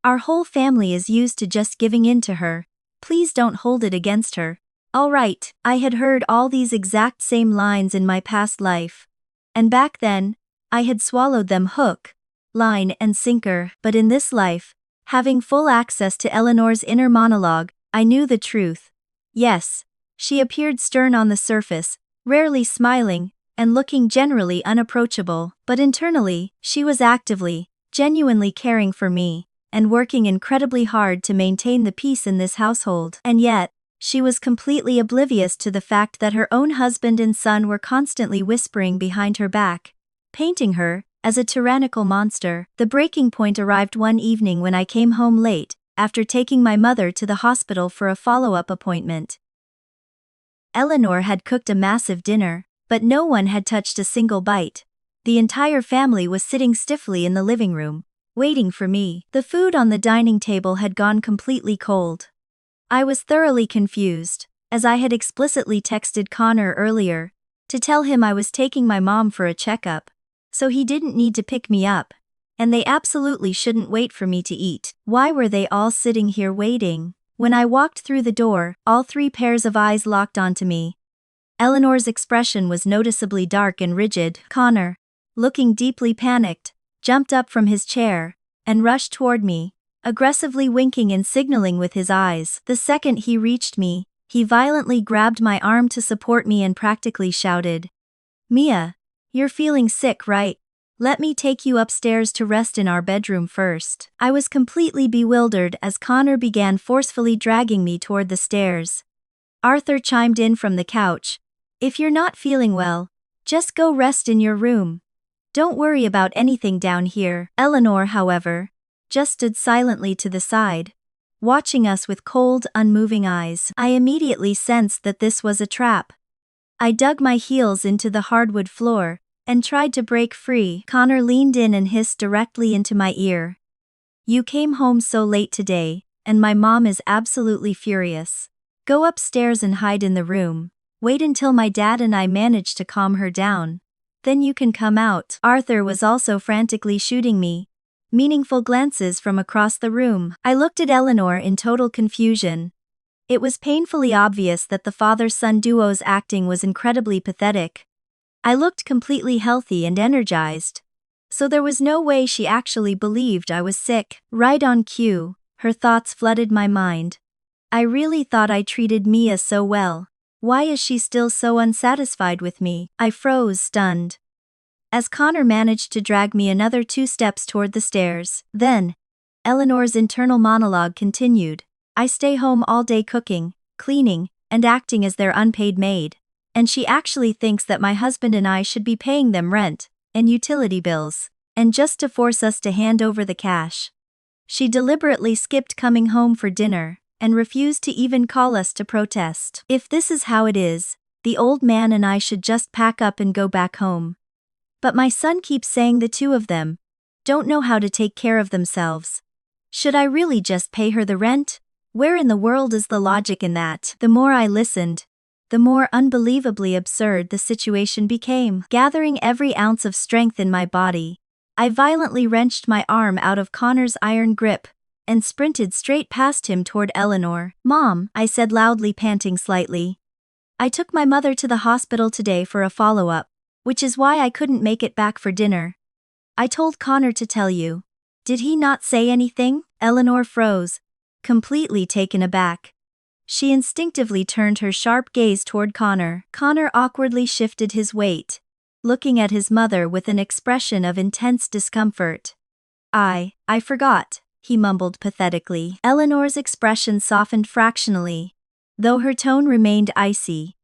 Our whole family is used to just giving in to her. Please don't hold it against her." All right, I had heard all these exact same lines in my past life, and back then, I had swallowed them hook, line, and sinker. But in this life, having full access to Eleanor's inner monologue, I knew the truth. Yes, she appeared stern on the surface, rarely smiling, and looking generally unapproachable, but internally, she was actively, genuinely caring for me, and working incredibly hard to maintain the peace in this household. And yet, she was completely oblivious to the fact that her own husband and son were constantly whispering behind her back, painting her as a tyrannical monster. The breaking point arrived one evening when I came home late, after taking my mother to the hospital for a follow-up appointment. Eleanor had cooked a massive dinner, but no one had touched a single bite. The entire family was sitting stiffly in the living room, waiting for me. The food on the dining table had gone completely cold. I was thoroughly confused, as I had explicitly texted Connor earlier to tell him I was taking my mom for a checkup, so he didn't need to pick me up, and they absolutely shouldn't wait for me to eat. Why were they all sitting here waiting? When I walked through the door, all three pairs of eyes locked onto me. Eleanor's expression was noticeably dark and rigid. Connor, looking deeply panicked, jumped up from his chair and rushed toward me, aggressively winking and signaling with his eyes. The second he reached me, he violently grabbed my arm to support me and practically shouted, "Mia, you're feeling sick, right? Let me take you upstairs to rest in our bedroom first." I was completely bewildered as Connor began forcefully dragging me toward the stairs. Arthur chimed in from the couch, "If you're not feeling well, just go rest in your room. Don't worry about anything down here." Eleanor, however, just stood silently to the side, watching us with cold, unmoving eyes. I immediately sensed that this was a trap. I dug my heels into the hardwood floor and tried to break free. Connor leaned in and hissed directly into my ear, "You came home so late today, and my mom is absolutely furious. Go upstairs and hide in the room. Wait until my dad and I manage to calm her down. Then you can come out." Arthur was also frantically shooting me meaningful glances from across the room. I looked at Eleanor in total confusion. It was painfully obvious that the father-son duo's acting was incredibly pathetic. I looked completely healthy and energized, so there was no way she actually believed I was sick. Right on cue, her thoughts flooded my mind. I really thought I treated Mia so well. Why is she still so unsatisfied with me? I froze, stunned. as Connor managed to drag me another 2 steps toward the stairs. Then, Eleanor's internal monologue continued. I stay home all day cooking, cleaning, and acting as their unpaid maid. And she actually thinks that my husband and I should be paying them rent and utility bills, and just to force us to hand over the cash. She deliberately skipped coming home for dinner and refused to even call us to protest. If this is how it is, the old man and I should just pack up and go back home. But my son keeps saying the two of them don't know how to take care of themselves. Should I really just pay her the rent? Where in the world is the logic in that? The more I listened, the more unbelievably absurd the situation became. Gathering every ounce of strength in my body, I violently wrenched my arm out of Connor's iron grip and sprinted straight past him toward Eleanor. Mom, I said loudly, panting slightly. I took my mother to the hospital today for a follow-up, which is why I couldn't make it back for dinner. I told Connor to tell you. Did he not say anything? Eleanor froze, completely taken aback. She instinctively turned her sharp gaze toward Connor. Connor awkwardly shifted his weight, looking at his mother with an expression of intense discomfort. I forgot, he mumbled pathetically. Eleanor's expression softened fractionally, though her tone remained icy.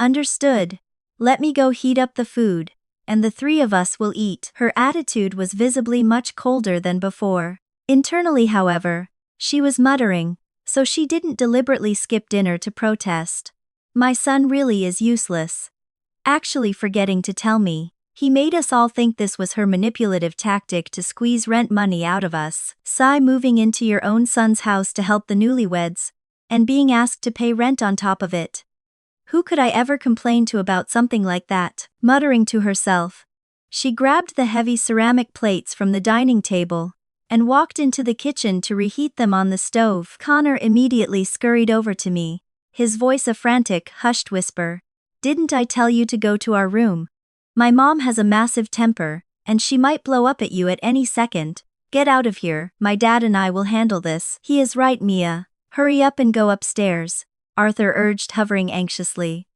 Understood. Let me go heat up the food, and the 3 of us will eat. Her attitude was visibly much colder than before. Internally, however, she was muttering, so she didn't deliberately skip dinner to protest. My son really is useless. Actually forgetting to tell me. He made us all think this was her manipulative tactic to squeeze rent money out of us. Sigh, moving into your own son's house to help the newlyweds, and being asked to pay rent on top of it. Who could I ever complain to about something like that? Muttering to herself, she grabbed the heavy ceramic plates from the dining table and walked into the kitchen to reheat them on the stove. Connor immediately scurried over to me, his voice a frantic, hushed whisper. Didn't I tell you to go to our room? My mom has a massive temper, and she might blow up at you at any second. Get out of here, my dad and I will handle this. He is right, Mia. Hurry up and go upstairs, Arthur urged, hovering anxiously.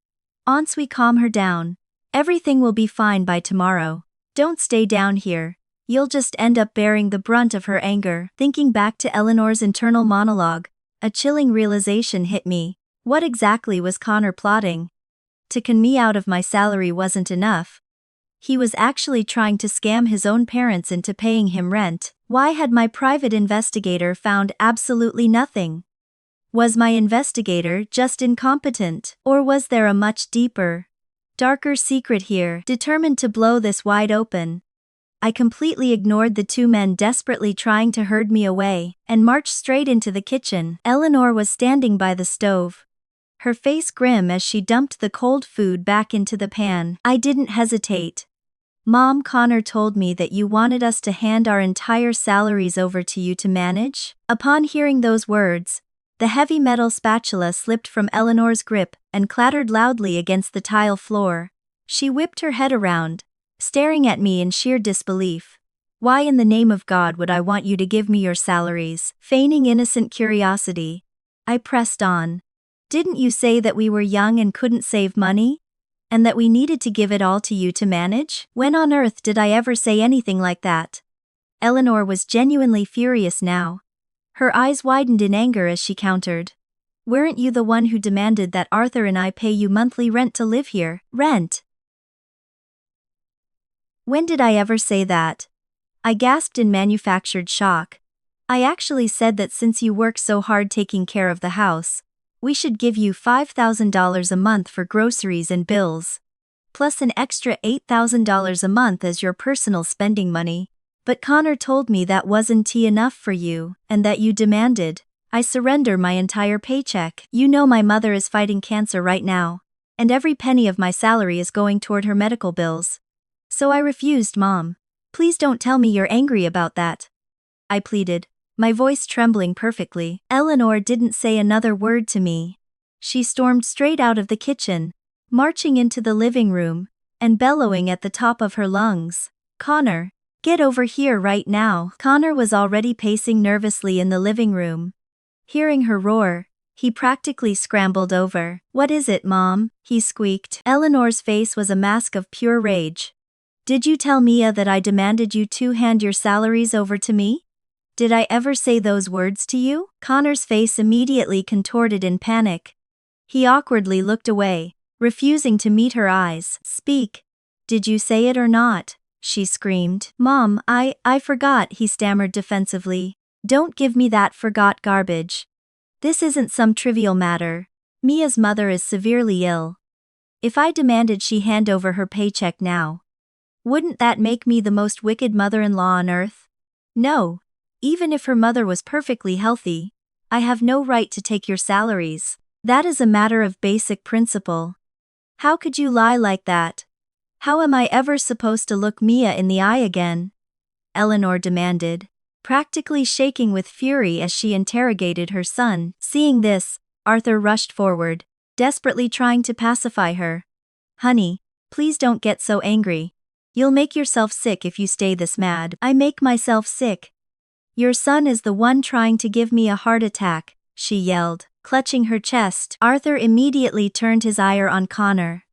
Once we calm her down, everything will be fine by tomorrow. Don't stay down here. You'll just end up bearing the brunt of her anger. Thinking back to Eleanor's internal monologue, a chilling realization hit me. What exactly was Connor plotting? To con me out of my salary wasn't enough. He was actually trying to scam his own parents into paying him rent. Why had my private investigator found absolutely nothing? Was my investigator just incompetent, or was there a much deeper, darker secret here? Determined to blow this wide open, I completely ignored the 2 men desperately trying to herd me away, and marched straight into the kitchen. Eleanor was standing by the stove, her face grim as she dumped the cold food back into the pan. I didn't hesitate. Mom, Connor told me that you wanted us to hand our entire salaries over to you to manage. Upon hearing those words, the heavy metal spatula slipped from Eleanor's grip and clattered loudly against the tile floor. She whipped her head around, staring at me in sheer disbelief. Why in the name of God would I want you to give me your salaries? Feigning innocent curiosity, I pressed on. Didn't you say that we were young and couldn't save money? And that we needed to give it all to you to manage? When on earth did I ever say anything like that? Eleanor was genuinely furious now. Her eyes widened in anger as she countered. Weren't you the one who demanded that Arthur and I pay you monthly rent to live here? Rent? When did I ever say that? I gasped in manufactured shock. I actually said that since you work so hard taking care of the house, we should give you $5,000 a month for groceries and bills, plus an extra $8,000 a month as your personal spending money. But Connor told me that wasn't enough for you, and that you demanded I surrender my entire paycheck. You know my mother is fighting cancer right now, and every penny of my salary is going toward her medical bills. So I refused, Mom. Please don't tell me you're angry about that, I pleaded, my voice trembling perfectly. Eleanor didn't say another word to me. She stormed straight out of the kitchen, marching into the living room, and bellowing at the top of her lungs. Connor, get over here right now. Connor was already pacing nervously in the living room. Hearing her roar, he practically scrambled over. What is it, Mom? He squeaked. Eleanor's face was a mask of pure rage. Did you tell Mia that I demanded you to hand your salaries over to me? Did I ever say those words to you? Connor's face immediately contorted in panic. He awkwardly looked away, refusing to meet her eyes. Speak. Did you say it or not? She screamed. Mom, I forgot, he stammered defensively. Don't give me that forgot garbage. This isn't some trivial matter. Mia's mother is severely ill. If I demanded she hand over her paycheck now, wouldn't that make me the most wicked mother-in-law on earth? No. Even if her mother was perfectly healthy, I have no right to take your salaries. That is a matter of basic principle. How could you lie like that? How am I ever supposed to look Mia in the eye again? Eleanor demanded, practically shaking with fury as she interrogated her son. Seeing this, Arthur rushed forward, desperately trying to pacify her. Honey, please don't get so angry. You'll make yourself sick if you stay this mad. I make myself sick. Your son is the one trying to give me a heart attack, she yelled, clutching her chest. Arthur immediately turned his ire on Connor.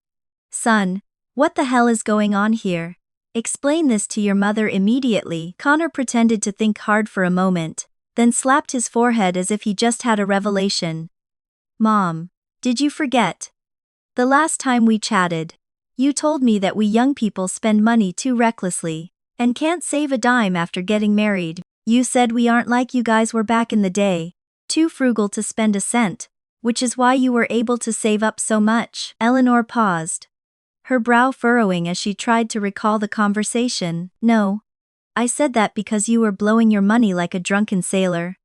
Son, what the hell is going on here? Explain this to your mother immediately. Connor pretended to think hard for a moment, then slapped his forehead as if he just had a revelation. Mom, did you forget? The last time we chatted, you told me that we young people spend money too recklessly, and can't save a dime after getting married. You said we aren't like you guys were back in the day, too frugal to spend a cent, which is why you were able to save up so much. Eleanor paused, her brow furrowing as she tried to recall the conversation. No. I said that because you were blowing your money like a drunken sailor.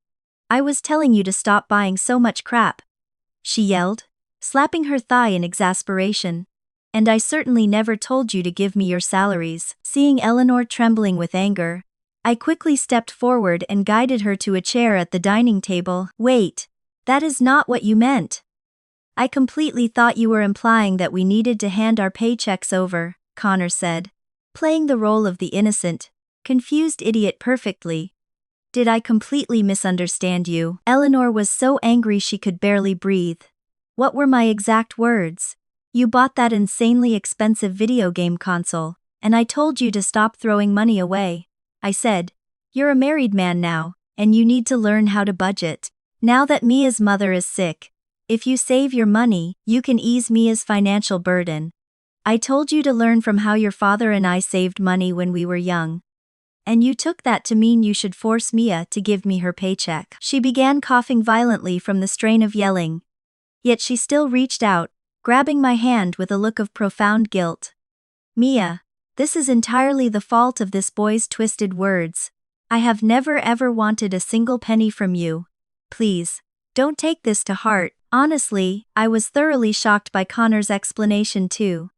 I was telling you to stop buying so much crap, she yelled, slapping her thigh in exasperation. And I certainly never told you to give me your salaries. Seeing Eleanor trembling with anger, I quickly stepped forward and guided her to a chair at the dining table. Wait, that is not what you meant. I completely thought you were implying that we needed to hand our paychecks over, Connor said, playing the role of the innocent, confused idiot perfectly. Did I completely misunderstand you? Eleanor was so angry she could barely breathe. What were my exact words? You bought that insanely expensive video game console, and I told you to stop throwing money away. I said, you're a married man now, and you need to learn how to budget. Now that Mia's mother is sick, if you save your money, you can ease Mia's financial burden. I told you to learn from how your father and I saved money when we were young. And you took that to mean you should force Mia to give me her paycheck. She began coughing violently from the strain of yelling. Yet she still reached out, grabbing my hand with a look of profound guilt. Mia, this is entirely the fault of this boy's twisted words. I have never ever wanted a single penny from you. Please, don't take this to heart. Honestly, I was thoroughly shocked by Connor's explanation too.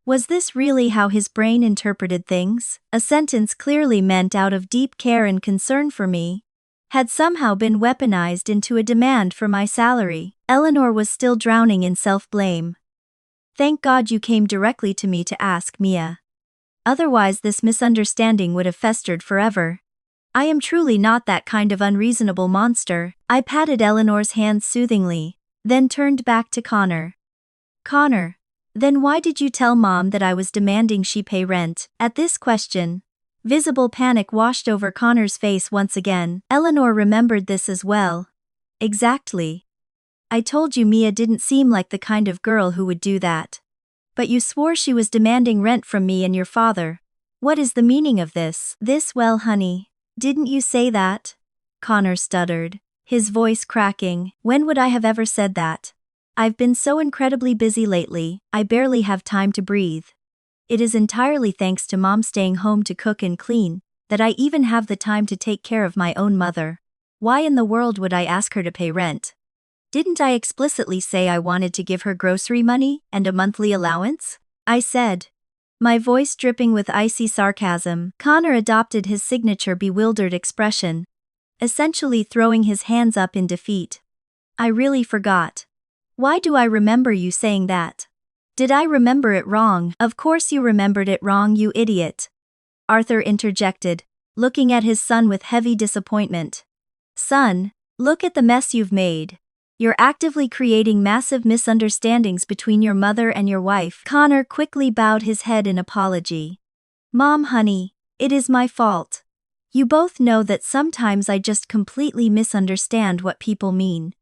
Was this really how his brain interpreted things? A sentence clearly meant out of deep care and concern for me had somehow been weaponized into a demand for my salary. Eleanor was still drowning in self-blame. Thank God you came directly to me to ask, Mia. Otherwise this misunderstanding would have festered forever. I am truly not that kind of unreasonable monster. I patted Eleanor's hand soothingly, then turned back to Connor. Connor, then why did you tell Mom that I was demanding she pay rent? At this question, visible panic washed over Connor's face once again. Eleanor remembered this as well. Exactly. I told you Mia didn't seem like the kind of girl who would do that. But you swore she was demanding rent from me and your father. What is the meaning of this? Well, honey, didn't you say that? Connor stuttered, his voice cracking. When would I have ever said that? I've been so incredibly busy lately, I barely have time to breathe. It is entirely thanks to Mom staying home to cook and clean that I even have the time to take care of my own mother. Why in the world would I ask her to pay rent? Didn't I explicitly say I wanted to give her grocery money and a monthly allowance? I said, my voice dripping with icy sarcasm. Connor adopted his signature bewildered expression, essentially throwing his hands up in defeat. I really forgot. Why do I remember you saying that? Did I remember it wrong? Of course you remembered it wrong, you idiot. Arthur interjected, looking at his son with heavy disappointment. Son, look at the mess you've made. You're actively creating massive misunderstandings between your mother and your wife. Connor quickly bowed his head in apology. Mom, honey, it is my fault. You both know that sometimes I just completely misunderstand what people mean.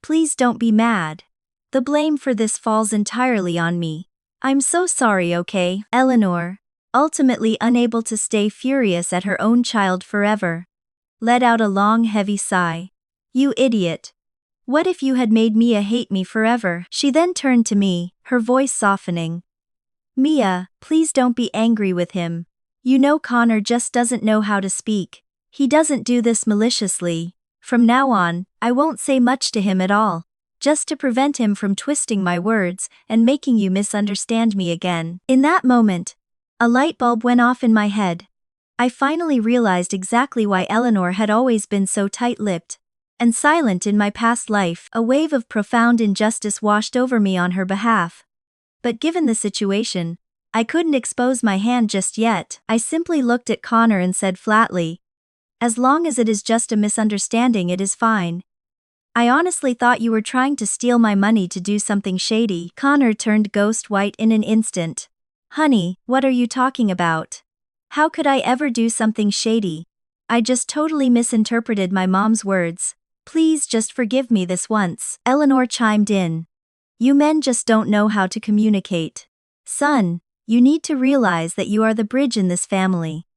Please don't be mad. The blame for this falls entirely on me. I'm so sorry, okay? Eleanor, ultimately unable to stay furious at her own child forever, let out a long, heavy sigh. You idiot. What if you had made Mia hate me forever? She then turned to me, her voice softening. Mia, please don't be angry with him. You know Connor just doesn't know how to speak. He doesn't do this maliciously. From now on, I won't say much to him at all, just to prevent him from twisting my words and making you misunderstand me again. In that moment, a light bulb went off in my head. I finally realized exactly why Eleanor had always been so tight-lipped and silent in my past life. A wave of profound injustice washed over me on her behalf. But given the situation, I couldn't expose my hand just yet. I simply looked at Connor and said flatly, as long as it is just a misunderstanding, it is fine. I honestly thought you were trying to steal my money to do something shady. Connor turned ghost white in an instant. Honey, what are you talking about? How could I ever do something shady? I just totally misinterpreted my mom's words. Please just forgive me this once. Eleanor chimed in. You men just don't know how to communicate. Son, you need to realize that you are the bridge in this family.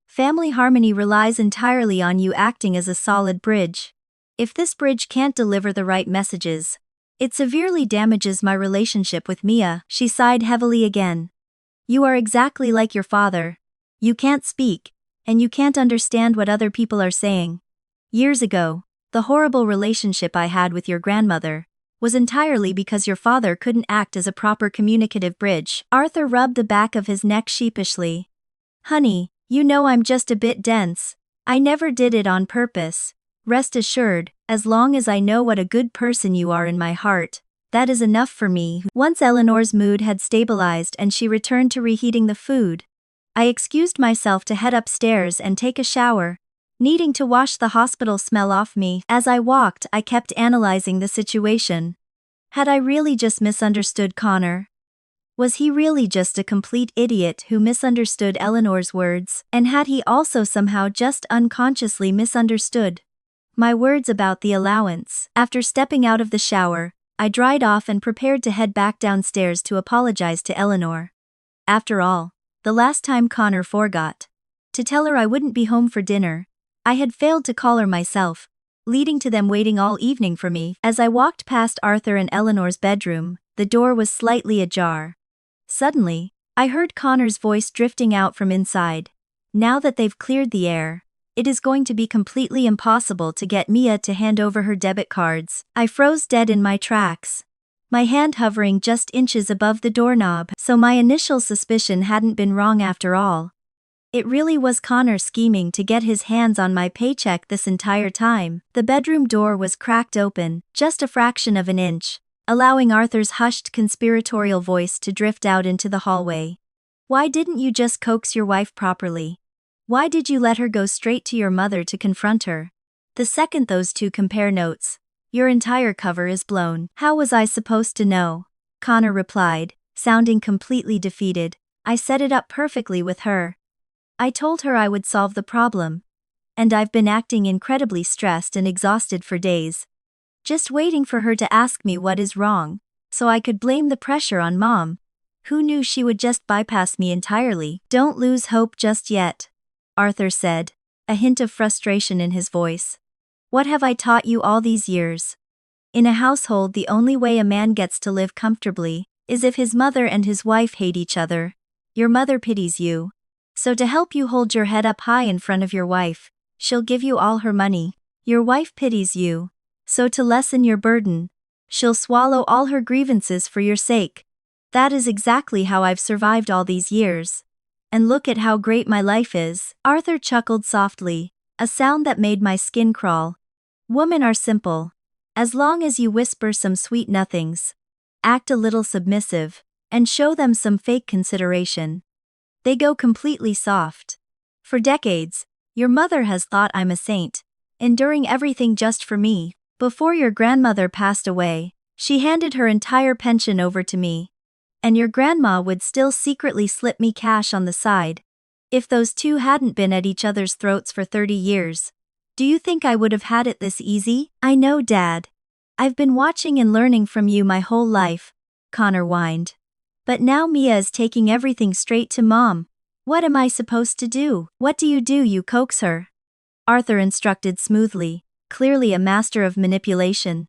Family harmony relies entirely on you acting as a solid bridge. If this bridge can't deliver the right messages, it severely damages my relationship with Mia. She sighed heavily again. You are exactly like your father. You can't speak, and you can't understand what other people are saying. Years ago, the horrible relationship I had with your grandmother was entirely because your father couldn't act as a proper communicative bridge. Arthur rubbed the back of his neck sheepishly. Honey, you know I'm just a bit dense. I never did it on purpose. Rest assured, as long as I know what a good person you are in my heart, that is enough for me. Once Eleanor's mood had stabilized and she returned to reheating the food, I excused myself to head upstairs and take a shower, needing to wash the hospital smell off me. As I walked, I kept analyzing the situation. Had I really just misunderstood Connor? Was he really just a complete idiot who misunderstood Eleanor's words? And had he also somehow just unconsciously misunderstood my words about the allowance? After stepping out of the shower, I dried off and prepared to head back downstairs to apologize to Eleanor. After all, the last time Connor forgot to tell her I wouldn't be home for dinner, I had failed to call her myself, leading to them waiting all evening for me. As I walked past Arthur and Eleanor's bedroom, the door was slightly ajar. Suddenly, I heard Connor's voice drifting out from inside. Now that they've cleared the air, it is going to be completely impossible to get Mia to hand over her debit cards. I froze dead in my tracks, my hand hovering just inches above the doorknob. So my initial suspicion hadn't been wrong after all. It really was Connor scheming to get his hands on my paycheck this entire time. The bedroom door was cracked open, just a fraction of an inch, allowing Arthur's hushed conspiratorial voice to drift out into the hallway. Why didn't you just coax your wife properly? Why did you let her go straight to your mother to confront her? The second those two compare notes, your entire cover is blown. How was I supposed to know? Connor replied, sounding completely defeated. I set it up perfectly with her. I told her I would solve the problem. And I've been acting incredibly stressed and exhausted for days, just waiting for her to ask me what is wrong, so I could blame the pressure on Mom. Who knew she would just bypass me entirely? Don't lose hope just yet, Arthur said, a hint of frustration in his voice. What have I taught you all these years? In a household, the only way a man gets to live comfortably is if his mother and his wife hate each other. Your mother pities you. So to help you hold your head up high in front of your wife, she'll give you all her money. Your wife pities you. So to lessen your burden, she'll swallow all her grievances for your sake. That is exactly how I've survived all these years. And look at how great my life is. Arthur chuckled softly, a sound that made my skin crawl. Women are simple. As long as you whisper some sweet nothings, act a little submissive, and show them some fake consideration, they go completely soft. For decades, your mother has thought I'm a saint, enduring everything just for me. Before your grandmother passed away, she handed her entire pension over to me. And your grandma would still secretly slip me cash on the side, If those two hadn't been at each other's throats for 30 years, do you think I would have had it this easy? I know, Dad. I've been watching and learning from you my whole life, Connor whined. But now Mia is taking everything straight to Mom. What am I supposed to do? What do? You coax her. Arthur instructed smoothly, clearly a master of manipulation.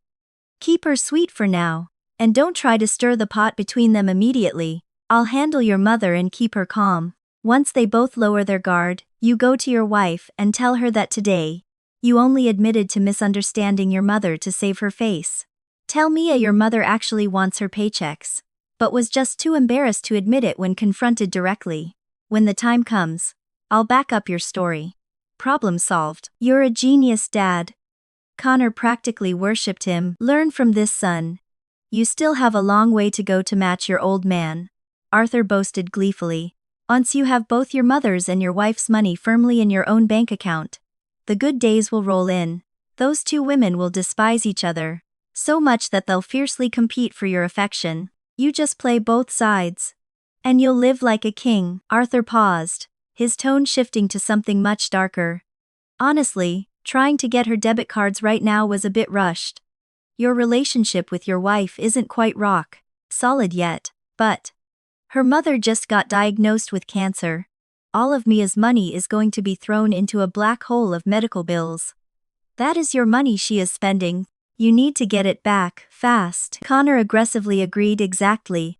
Keep her sweet for now, and don't try to stir the pot between them immediately. I'll handle your mother and keep her calm. Once they both lower their guard, you go to your wife and tell her that today, you only admitted to misunderstanding your mother to save her face. Tell Mia your mother actually wants her paychecks, but was just too embarrassed to admit it when confronted directly. When the time comes, I'll back up your story. Problem solved. You're a genius, Dad. Connor practically worshipped him. Learn from this, son. You still have a long way to go to match your old man, Arthur boasted gleefully. Once you have both your mother's and your wife's money firmly in your own bank account, the good days will roll in. Those two women will despise each other so much that they'll fiercely compete for your affection. You just play both sides, and you'll live like a king. Arthur paused, his tone shifting to something much darker. Honestly, trying to get her debit cards right now was a bit rushed. Your relationship with your wife isn't quite rock solid yet, but her mother just got diagnosed with cancer. All of Mia's money is going to be thrown into a black hole of medical bills. That is your money she is spending. You need to get it back, fast. Connor aggressively agreed. Exactly.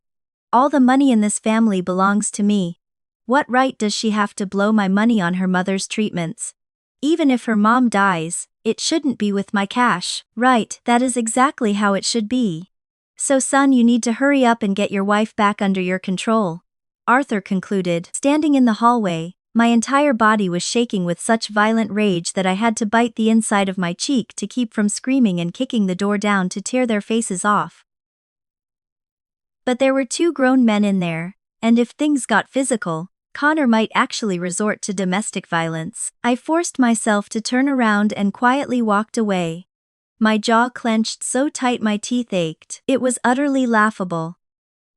All the money in this family belongs to me. What right does she have to blow my money on her mother's treatments? Even if her mom dies, it shouldn't be with my cash. Right, that is exactly how it should be. So son, you need to hurry up and get your wife back under your control, Arthur concluded. Standing in the hallway, my entire body was shaking with such violent rage that I had to bite the inside of my cheek to keep from screaming and kicking the door down to tear their faces off. But there were two grown men in there, and if things got physical, Connor might actually resort to domestic violence. I forced myself to turn around and quietly walked away. My jaw clenched so tight my teeth ached. It was utterly laughable.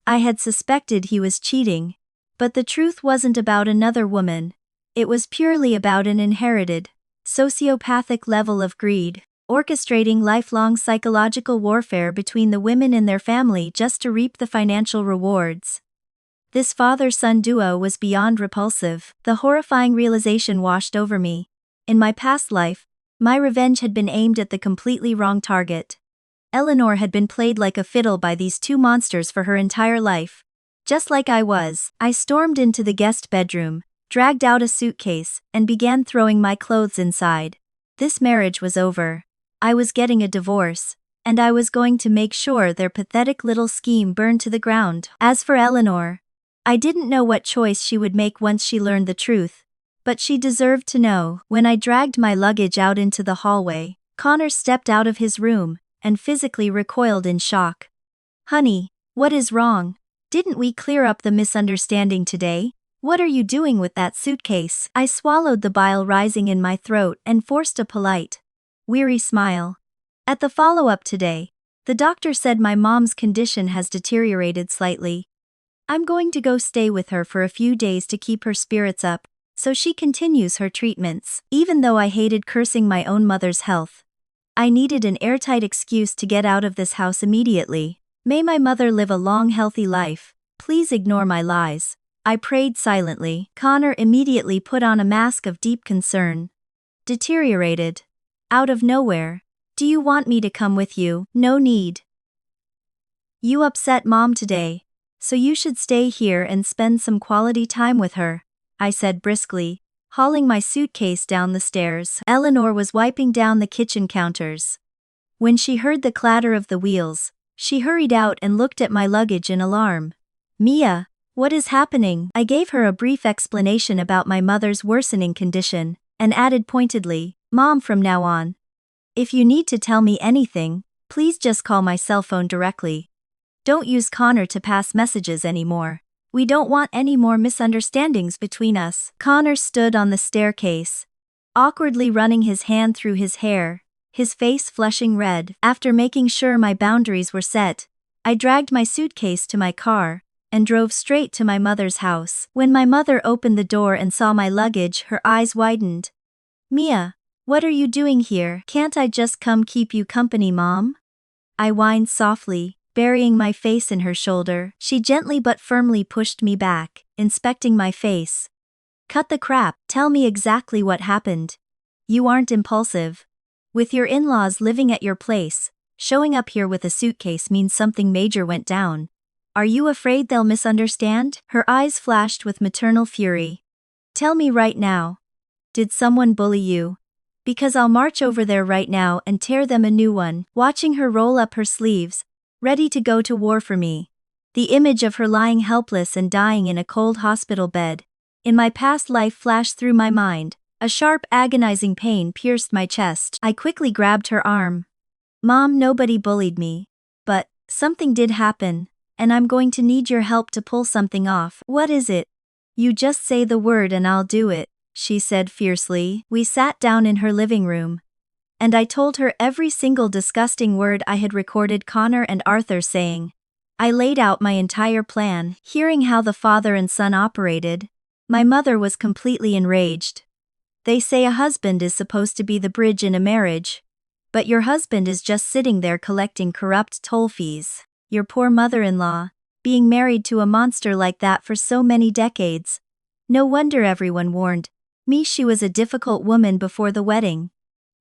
I had suspected he was cheating, but the truth wasn't about another woman. It was purely about an inherited, sociopathic level of greed, orchestrating lifelong psychological warfare between the women in their family just to reap the financial rewards. This father-son duo was beyond repulsive. The horrifying realization washed over me. In my past life, my revenge had been aimed at the completely wrong target. Eleanor had been played like a fiddle by these two monsters for her entire life. Just like I was, I stormed into the guest bedroom, dragged out a suitcase, and began throwing my clothes inside. This marriage was over. I was getting a divorce, and I was going to make sure their pathetic little scheme burned to the ground. As for Eleanor, I didn't know what choice she would make once she learned the truth, but she deserved to know. When I dragged my luggage out into the hallway, Connor stepped out of his room and physically recoiled in shock. Honey, what is wrong? Didn't we clear up the misunderstanding today? What are you doing with that suitcase? I swallowed the bile rising in my throat and forced a polite, weary smile. At the follow-up today, the doctor said my mom's condition has deteriorated slightly. I'm going to go stay with her for a few days to keep her spirits up, so she continues her treatments. Even though I hated cursing my own mother's health, I needed an airtight excuse to get out of this house immediately. May my mother live a long, healthy life. Please ignore my lies, I prayed silently. Connor immediately put on a mask of deep concern. Deteriorated. Out of nowhere. Do you want me to come with you? No need. You upset Mom today, so you should stay here and spend some quality time with her, I said briskly, hauling my suitcase down the stairs. Eleanor was wiping down the kitchen counters. When she heard the clatter of the wheels, she hurried out and looked at my luggage in alarm. Mia, what is happening? I gave her a brief explanation about my mother's worsening condition, and added pointedly, Mom, from now on, if you need to tell me anything, please just call my cell phone directly. Don't use Connor to pass messages anymore. We don't want any more misunderstandings between us. Connor stood on the staircase, awkwardly running his hand through his hair, his face flushing red. After making sure my boundaries were set, I dragged my suitcase to my car, and drove straight to my mother's house. When my mother opened the door and saw my luggage, her eyes widened. "Mia, what are you doing here? Can't I just come keep you company, Mom?" I whined softly, burying my face in her shoulder. She gently but firmly pushed me back, inspecting my face. "Cut the crap, tell me exactly what happened. You aren't impulsive. With your in-laws living at your place, showing up here with a suitcase means something major went down. Are you afraid they'll misunderstand?" Her eyes flashed with maternal fury. "Tell me right now. Did someone bully you? Because I'll march over there right now and tear them a new one." Watching her roll up her sleeves, ready to go to war for me. The image of her lying helpless and dying in a cold hospital bed in my past life flashed through my mind. A sharp, agonizing pain pierced my chest. I quickly grabbed her arm. "Mom, nobody bullied me. But something did happen, and I'm going to need your help to pull something off." "What is it?" "You just say the word and I'll do it," she said fiercely. We sat down in her living room, and I told her every single disgusting word I had recorded Connor and Arthur saying. I laid out my entire plan. Hearing how the father and son operated, my mother was completely enraged. "They say a husband is supposed to be the bridge in a marriage, but your husband is just sitting there collecting corrupt toll fees. Your poor mother-in-law, being married to a monster like that for so many decades. No wonder everyone warned me she was a difficult woman before the wedding.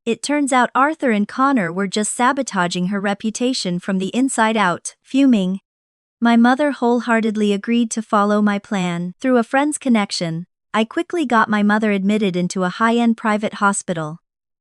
It turns out Arthur and Connor were just sabotaging her reputation from the inside out." Fuming, my mother wholeheartedly agreed to follow my plan. Through a friend's connection, I quickly got my mother admitted into a high-end private hospital.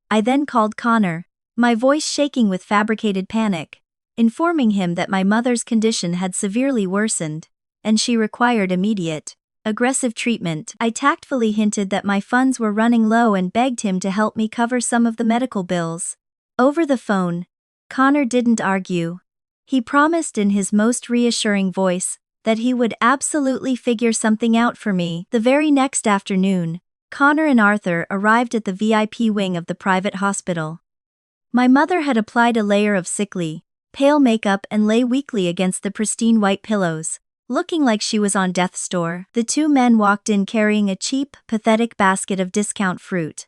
I then called Connor, my voice shaking with fabricated panic, informing him that my mother's condition had severely worsened, and she required immediate, aggressive treatment. I tactfully hinted that my funds were running low and begged him to help me cover some of the medical bills. Over the phone, Connor didn't argue. He promised in his most reassuring voice that he would absolutely figure something out for me. The very next afternoon, Connor and Arthur arrived at the VIP wing of the private hospital. My mother had applied a layer of sickly, pale makeup and lay weakly against the pristine white pillows, looking like she was on death's door. The two men walked in carrying a cheap, pathetic basket of discount fruit.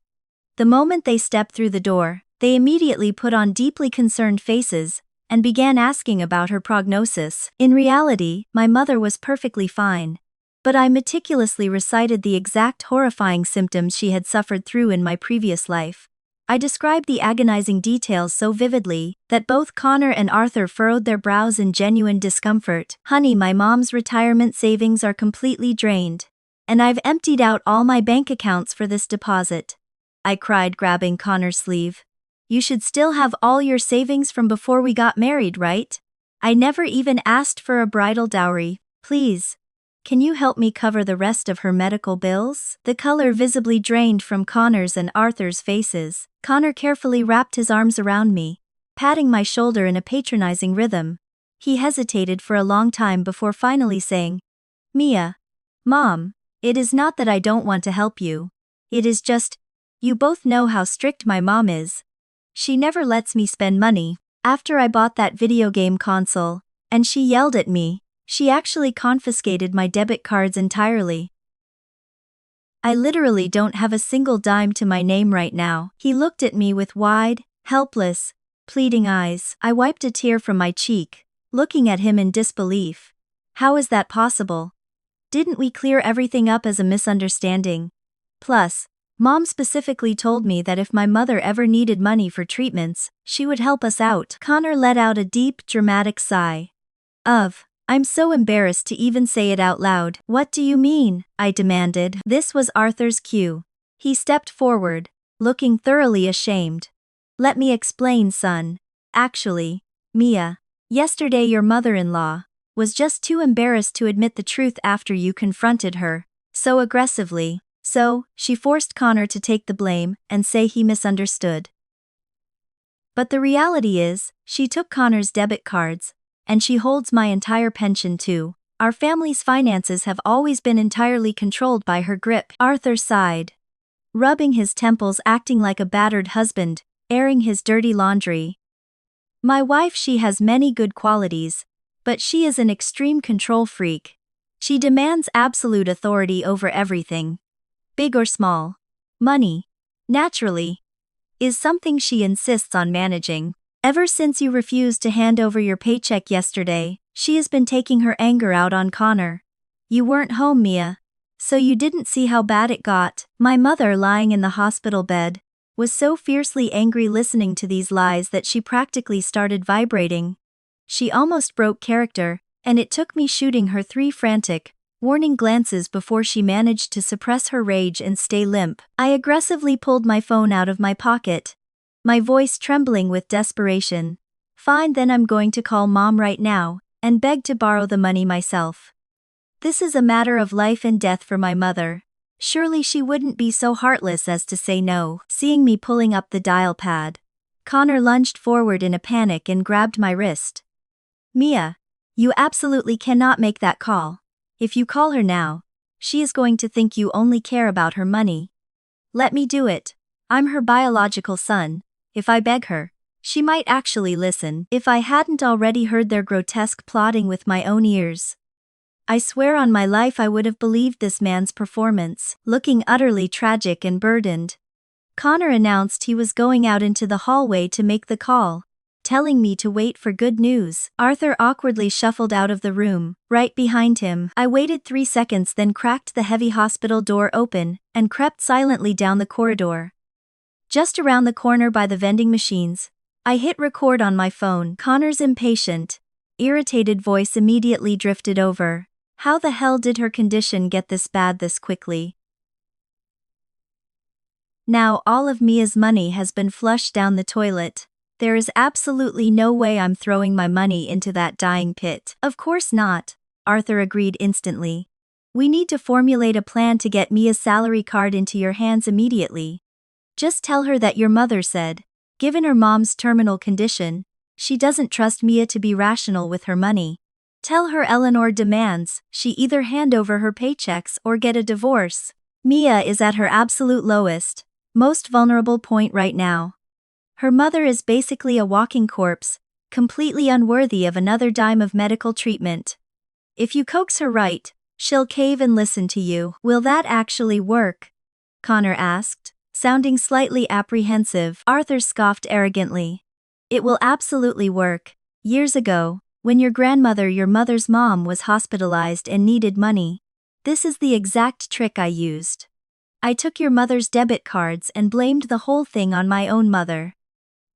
The moment they stepped through the door, they immediately put on deeply concerned faces and began asking about her prognosis. In reality, my mother was perfectly fine, but I meticulously recited the exact horrifying symptoms she had suffered through in my previous life. I described the agonizing details so vividly that both Connor and Arthur furrowed their brows in genuine discomfort. "Honey, my mom's retirement savings are completely drained, and I've emptied out all my bank accounts for this deposit," I cried, grabbing Connor's sleeve. "You should still have all your savings from before we got married, right? I never even asked for a bridal dowry. Please, can you help me cover the rest of her medical bills?" The color visibly drained from Connor's and Arthur's faces. Connor carefully wrapped his arms around me, patting my shoulder in a patronizing rhythm. He hesitated for a long time before finally saying, "Mia, Mom, it is not that I don't want to help you. It is just, you both know how strict my mom is. She never lets me spend money. After I bought that video game console, and she yelled at me, she actually confiscated my debit cards entirely. I literally don't have a single dime to my name right now." He looked at me with wide, helpless, pleading eyes. I wiped a tear from my cheek, looking at him in disbelief. "How is that possible? Didn't we clear everything up as a misunderstanding? Plus, Mom specifically told me that if my mother ever needed money for treatments, she would help us out." Connor let out a deep, dramatic sigh. I'm so embarrassed to even say it out loud." "What do you mean?" I demanded. This was Arthur's cue. He stepped forward, looking thoroughly ashamed. "Let me explain, son. Actually, Mia, yesterday your mother-in-law was just too embarrassed to admit the truth after you confronted her so aggressively. So, she forced Connor to take the blame and say he misunderstood. But the reality is, she took Connor's debit cards, and she holds my entire pension too. Our family's finances have always been entirely controlled by her grip." Arthur sighed, rubbing his temples, acting like a battered husband, airing his dirty laundry. "My wife, she has many good qualities, but she is an extreme control freak. She demands absolute authority over everything, big or small. Money, naturally, is something she insists on managing. Ever since you refused to hand over your paycheck yesterday, she has been taking her anger out on Connor. You weren't home, Mia, so you didn't see how bad it got. My mother, lying in the hospital bed, was so fiercely angry listening to these lies that she practically started vibrating. She almost broke character, and it took me shooting her 3 frantic, warning glances before she managed to suppress her rage and stay limp. I aggressively pulled my phone out of my pocket, my voice trembling with desperation. Fine, then I'm going to call Mom right now and beg to borrow the money myself. This is a matter of life and death for my mother. Surely she wouldn't be so heartless as to say no. Seeing me pulling up the dial pad, Connor lunged forward in a panic and grabbed my wrist. Mia, you absolutely cannot make that call. If you call her now, she is going to think you only care about her money. Let me do it. I'm her biological son. If I beg her, she might actually listen. If I hadn't already heard their grotesque plotting with my own ears, I swear on my life I would have believed this man's performance. Looking utterly tragic and burdened, Connor announced he was going out into the hallway to make the call, telling me to wait for good news. Arthur awkwardly shuffled out of the room, right behind him. I waited 3 seconds, then cracked the heavy hospital door open and crept silently down the corridor. Just around the corner by the vending machines, I hit record on my phone. Connor's impatient, irritated voice immediately drifted over. How the hell did her condition get this bad this quickly? Now all of Mia's money has been flushed down the toilet. There is absolutely no way I'm throwing my money into that dying pit. Of course not, Arthur agreed instantly. We need to formulate a plan to get Mia's salary card into your hands immediately. Just tell her that your mother said, given her mom's terminal condition, she doesn't trust Mia to be rational with her money. Tell her Eleanor demands she either hand over her paychecks or get a divorce. Mia is at her absolute lowest, most vulnerable point right now. Her mother is basically a walking corpse, completely unworthy of another dime of medical treatment. If you coax her right, she'll cave and listen to you. Will that actually work? Connor asked, sounding slightly apprehensive. Arthur scoffed arrogantly. It will absolutely work. Years ago, when your grandmother, your mother's mom, was hospitalized and needed money, this is the exact trick I used. I took your mother's debit cards and blamed the whole thing on my own mother.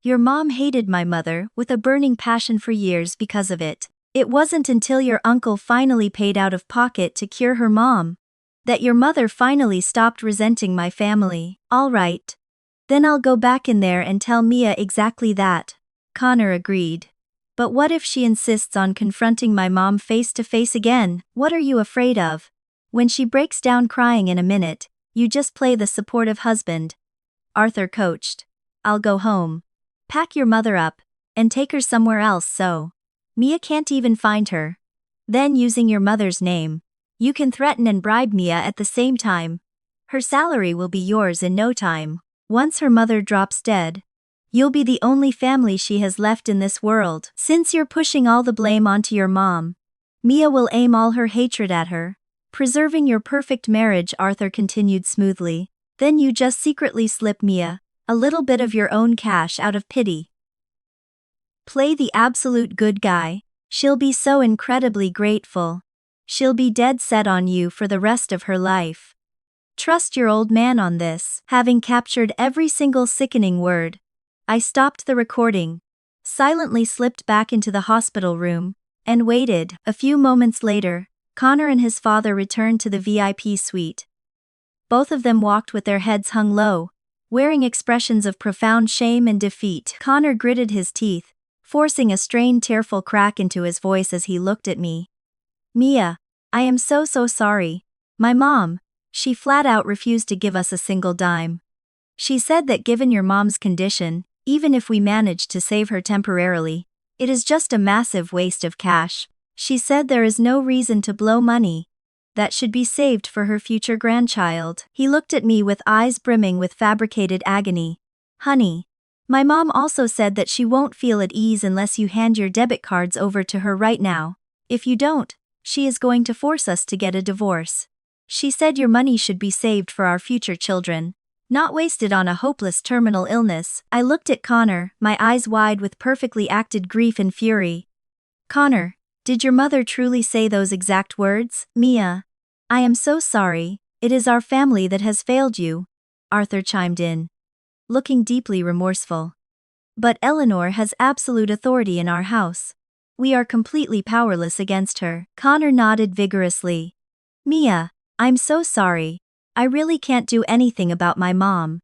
Your mom hated my mother with a burning passion for years because of it. It wasn't until your uncle finally paid out of pocket to cure her mom that your mother finally stopped resenting my family. All right. Then I'll go back in there and tell Mia exactly that. Connor agreed. But what if she insists on confronting my mom face to face again? What are you afraid of? When she breaks down crying in a minute, you just play the supportive husband. Arthur coached. I'll go home, pack your mother up, and take her somewhere else so Mia can't even find her. Then, using your mother's name, you can threaten and bribe Mia at the same time. Her salary will be yours in no time. Once her mother drops dead, you'll be the only family she has left in this world. Since you're pushing all the blame onto your mom, Mia will aim all her hatred at her, preserving your perfect marriage, Arthur continued smoothly. Then you just secretly slip Mia a little bit of your own cash out of pity. Play the absolute good guy. She'll be so incredibly grateful. She'll be dead set on you for the rest of her life. Trust your old man on this. Having captured every single sickening word, I stopped the recording, silently slipped back into the hospital room, and waited. A few moments later, Connor and his father returned to the VIP suite. Both of them walked with their heads hung low, wearing expressions of profound shame and defeat. Connor gritted his teeth, forcing a strained, tearful crack into his voice as he looked at me. Mia, I am so sorry. My mom, she flat out refused to give us a single dime. She said that given your mom's condition, even if we managed to save her temporarily, it is just a massive waste of cash. She said there is no reason to blow money that should be saved for her future grandchild. He looked at me with eyes brimming with fabricated agony. Honey, my mom also said that she won't feel at ease unless you hand your debit cards over to her right now. If you don't, She is going to force us to get a divorce. She said your money should be saved for our future children, not wasted on a hopeless terminal illness. I looked at Connor, my eyes wide with perfectly acted grief and fury. Connor, did your mother truly say those exact words? Mia. I am so sorry, it is our family that has failed you, Arthur chimed in, looking deeply remorseful. But Eleanor has absolute authority in our house. We are completely powerless against her. Connor nodded vigorously. Mia, I'm so sorry. I really can't do anything about my mom.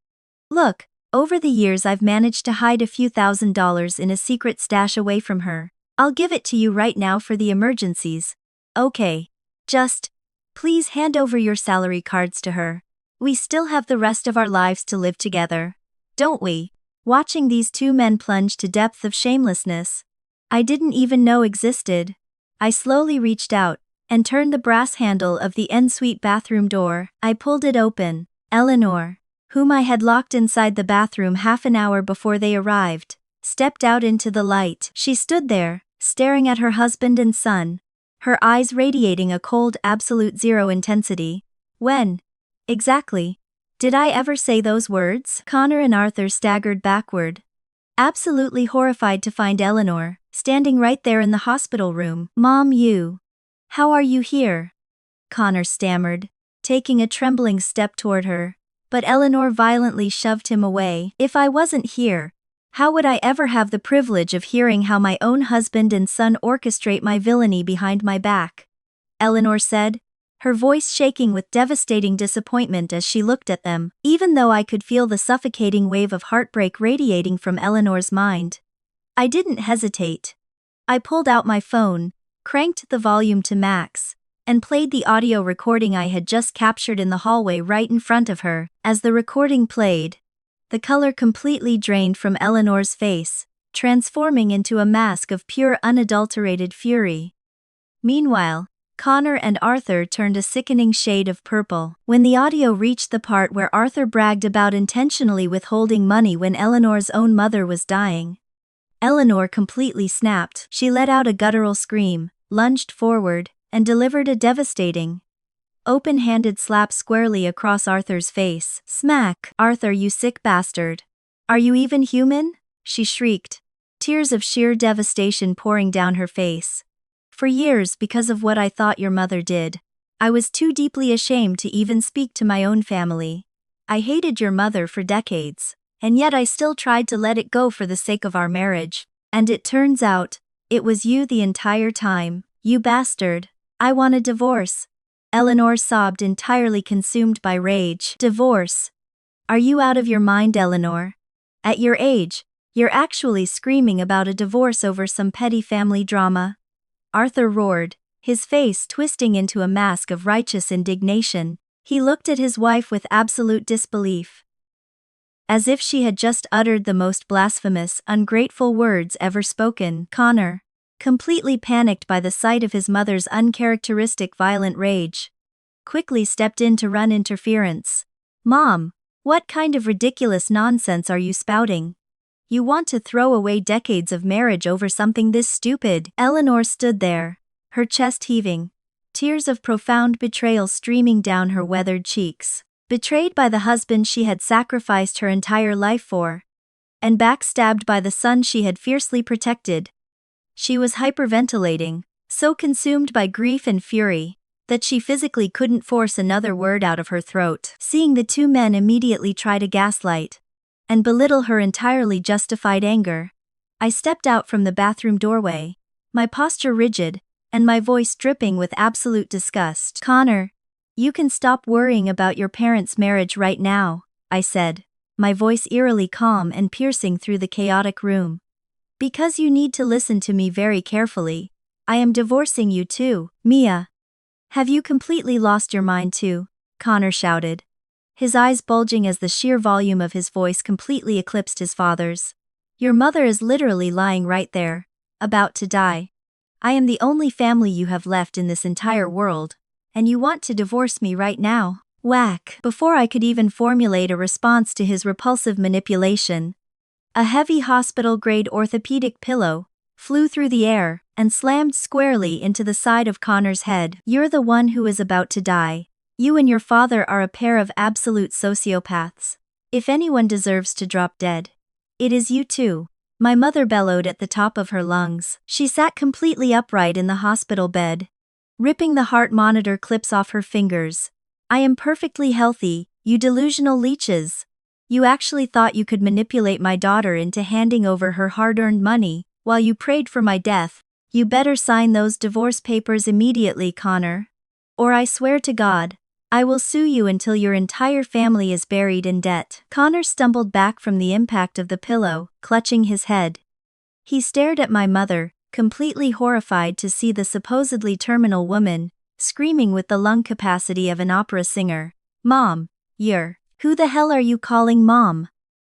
Look, over the years I've managed to hide a few $1,000s in a secret stash away from her. I'll give it to you right now for the emergencies. Okay. Just, please hand over your salary cards to her. We still have the rest of our lives to live together, don't we? Watching these two men plunge to depth of shamelessness I didn't even know existed, I slowly reached out and turned the brass handle of the ensuite bathroom door. I pulled it open. Eleanor, whom I had locked inside the bathroom half an hour before they arrived, stepped out into the light. She stood there, staring at her husband and son, her eyes radiating a cold absolute zero intensity. When, exactly, did I ever say those words? Connor and Arthur staggered backward, absolutely horrified to find Eleanor standing right there in the hospital room. Mom, how are you here? Connor stammered, taking a trembling step toward her, but Eleanor violently shoved him away. If I wasn't here, how would I ever have the privilege of hearing how my own husband and son orchestrate my villainy behind my back? Eleanor said, her voice shaking with devastating disappointment as she looked at them. Even though I could feel the suffocating wave of heartbreak radiating from Eleanor's mind, I didn't hesitate. I pulled out my phone, cranked the volume to max, and played the audio recording I had just captured in the hallway right in front of her. As the recording played, the color completely drained from Eleanor's face, transforming into a mask of pure unadulterated fury. Meanwhile, Connor and Arthur turned a sickening shade of purple. When the audio reached the part where Arthur bragged about intentionally withholding money when Eleanor's own mother was dying, Eleanor completely snapped. She let out a guttural scream, lunged forward, and delivered a devastating, open-handed slap squarely across Arthur's face. Smack! Arthur, you sick bastard. Are you even human? She shrieked, tears of sheer devastation pouring down her face. For years, because of what I thought your mother did, I was too deeply ashamed to even speak to my own family. I hated your mother for decades, and yet I still tried to let it go for the sake of our marriage. And it turns out, it was you the entire time, you bastard. I want a divorce. Eleanor sobbed, entirely consumed by rage. Divorce? Are you out of your mind, Eleanor? At your age, you're actually screaming about a divorce over some petty family drama? Arthur roared, his face twisting into a mask of righteous indignation. He looked at his wife with absolute disbelief, as if she had just uttered the most blasphemous, ungrateful words ever spoken. Connor, completely panicked by the sight of his mother's uncharacteristic violent rage, quickly stepped in to run interference. Mom, what kind of ridiculous nonsense are you spouting? You want to throw away decades of marriage over something this stupid? Eleanor stood there, her chest heaving, tears of profound betrayal streaming down her weathered cheeks. Betrayed by the husband she had sacrificed her entire life for, and backstabbed by the son she had fiercely protected. She was hyperventilating, so consumed by grief and fury, that she physically couldn't force another word out of her throat. Seeing the two men immediately try to gaslight and belittle her entirely justified anger, I stepped out from the bathroom doorway, my posture rigid, and my voice dripping with absolute disgust. Connor, you can stop worrying about your parents' marriage right now, I said, my voice eerily calm and piercing through the chaotic room. Because you need to listen to me very carefully. I am divorcing you too. Mia. Have you completely lost your mind too? Connor shouted, his eyes bulging as the sheer volume of his voice completely eclipsed his father's. Your mother is literally lying right there, about to die. I am the only family you have left in this entire world, and you want to divorce me right now? Whack! Before I could even formulate a response to his repulsive manipulation, a heavy hospital-grade orthopedic pillow flew through the air, and slammed squarely into the side of Connor's head. "You're the one who is about to die. You and your father are a pair of absolute sociopaths. If anyone deserves to drop dead, it is you two," my mother bellowed at the top of her lungs. She sat completely upright in the hospital bed, ripping the heart monitor clips off her fingers. "I am perfectly healthy, you delusional leeches. You actually thought you could manipulate my daughter into handing over her hard-earned money, while you prayed for my death. You better sign those divorce papers immediately, Connor. Or I swear to God, I will sue you until your entire family is buried in debt." Connor stumbled back from the impact of the pillow, clutching his head. He stared at my mother, completely horrified to see the supposedly terminal woman, screaming with the lung capacity of an opera singer. "Mom, who the hell are you calling Mom?"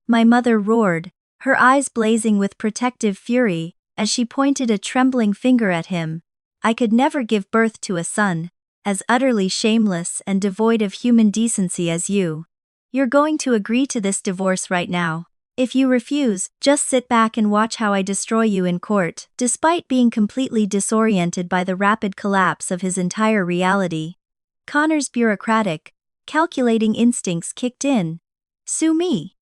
my mother roared, her eyes blazing with protective fury, as she pointed a trembling finger at him. "I could never give birth to a son as utterly shameless and devoid of human decency as you. You're going to agree to this divorce right now. If you refuse, just sit back and watch how I destroy you in court." Despite being completely disoriented by the rapid collapse of his entire reality, Connor's bureaucratic, calculating instincts kicked in. "Sue me?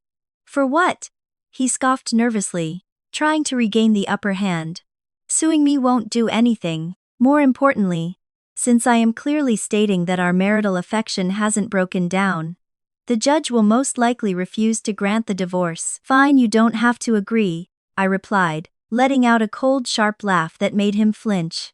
For what?" he scoffed nervously, trying to regain the upper hand. "Suing me won't do anything. More importantly, since I am clearly stating that our marital affection hasn't broken down, the judge will most likely refuse to grant the divorce." "Fine, you don't have to agree," I replied, letting out a cold, sharp laugh that made him flinch.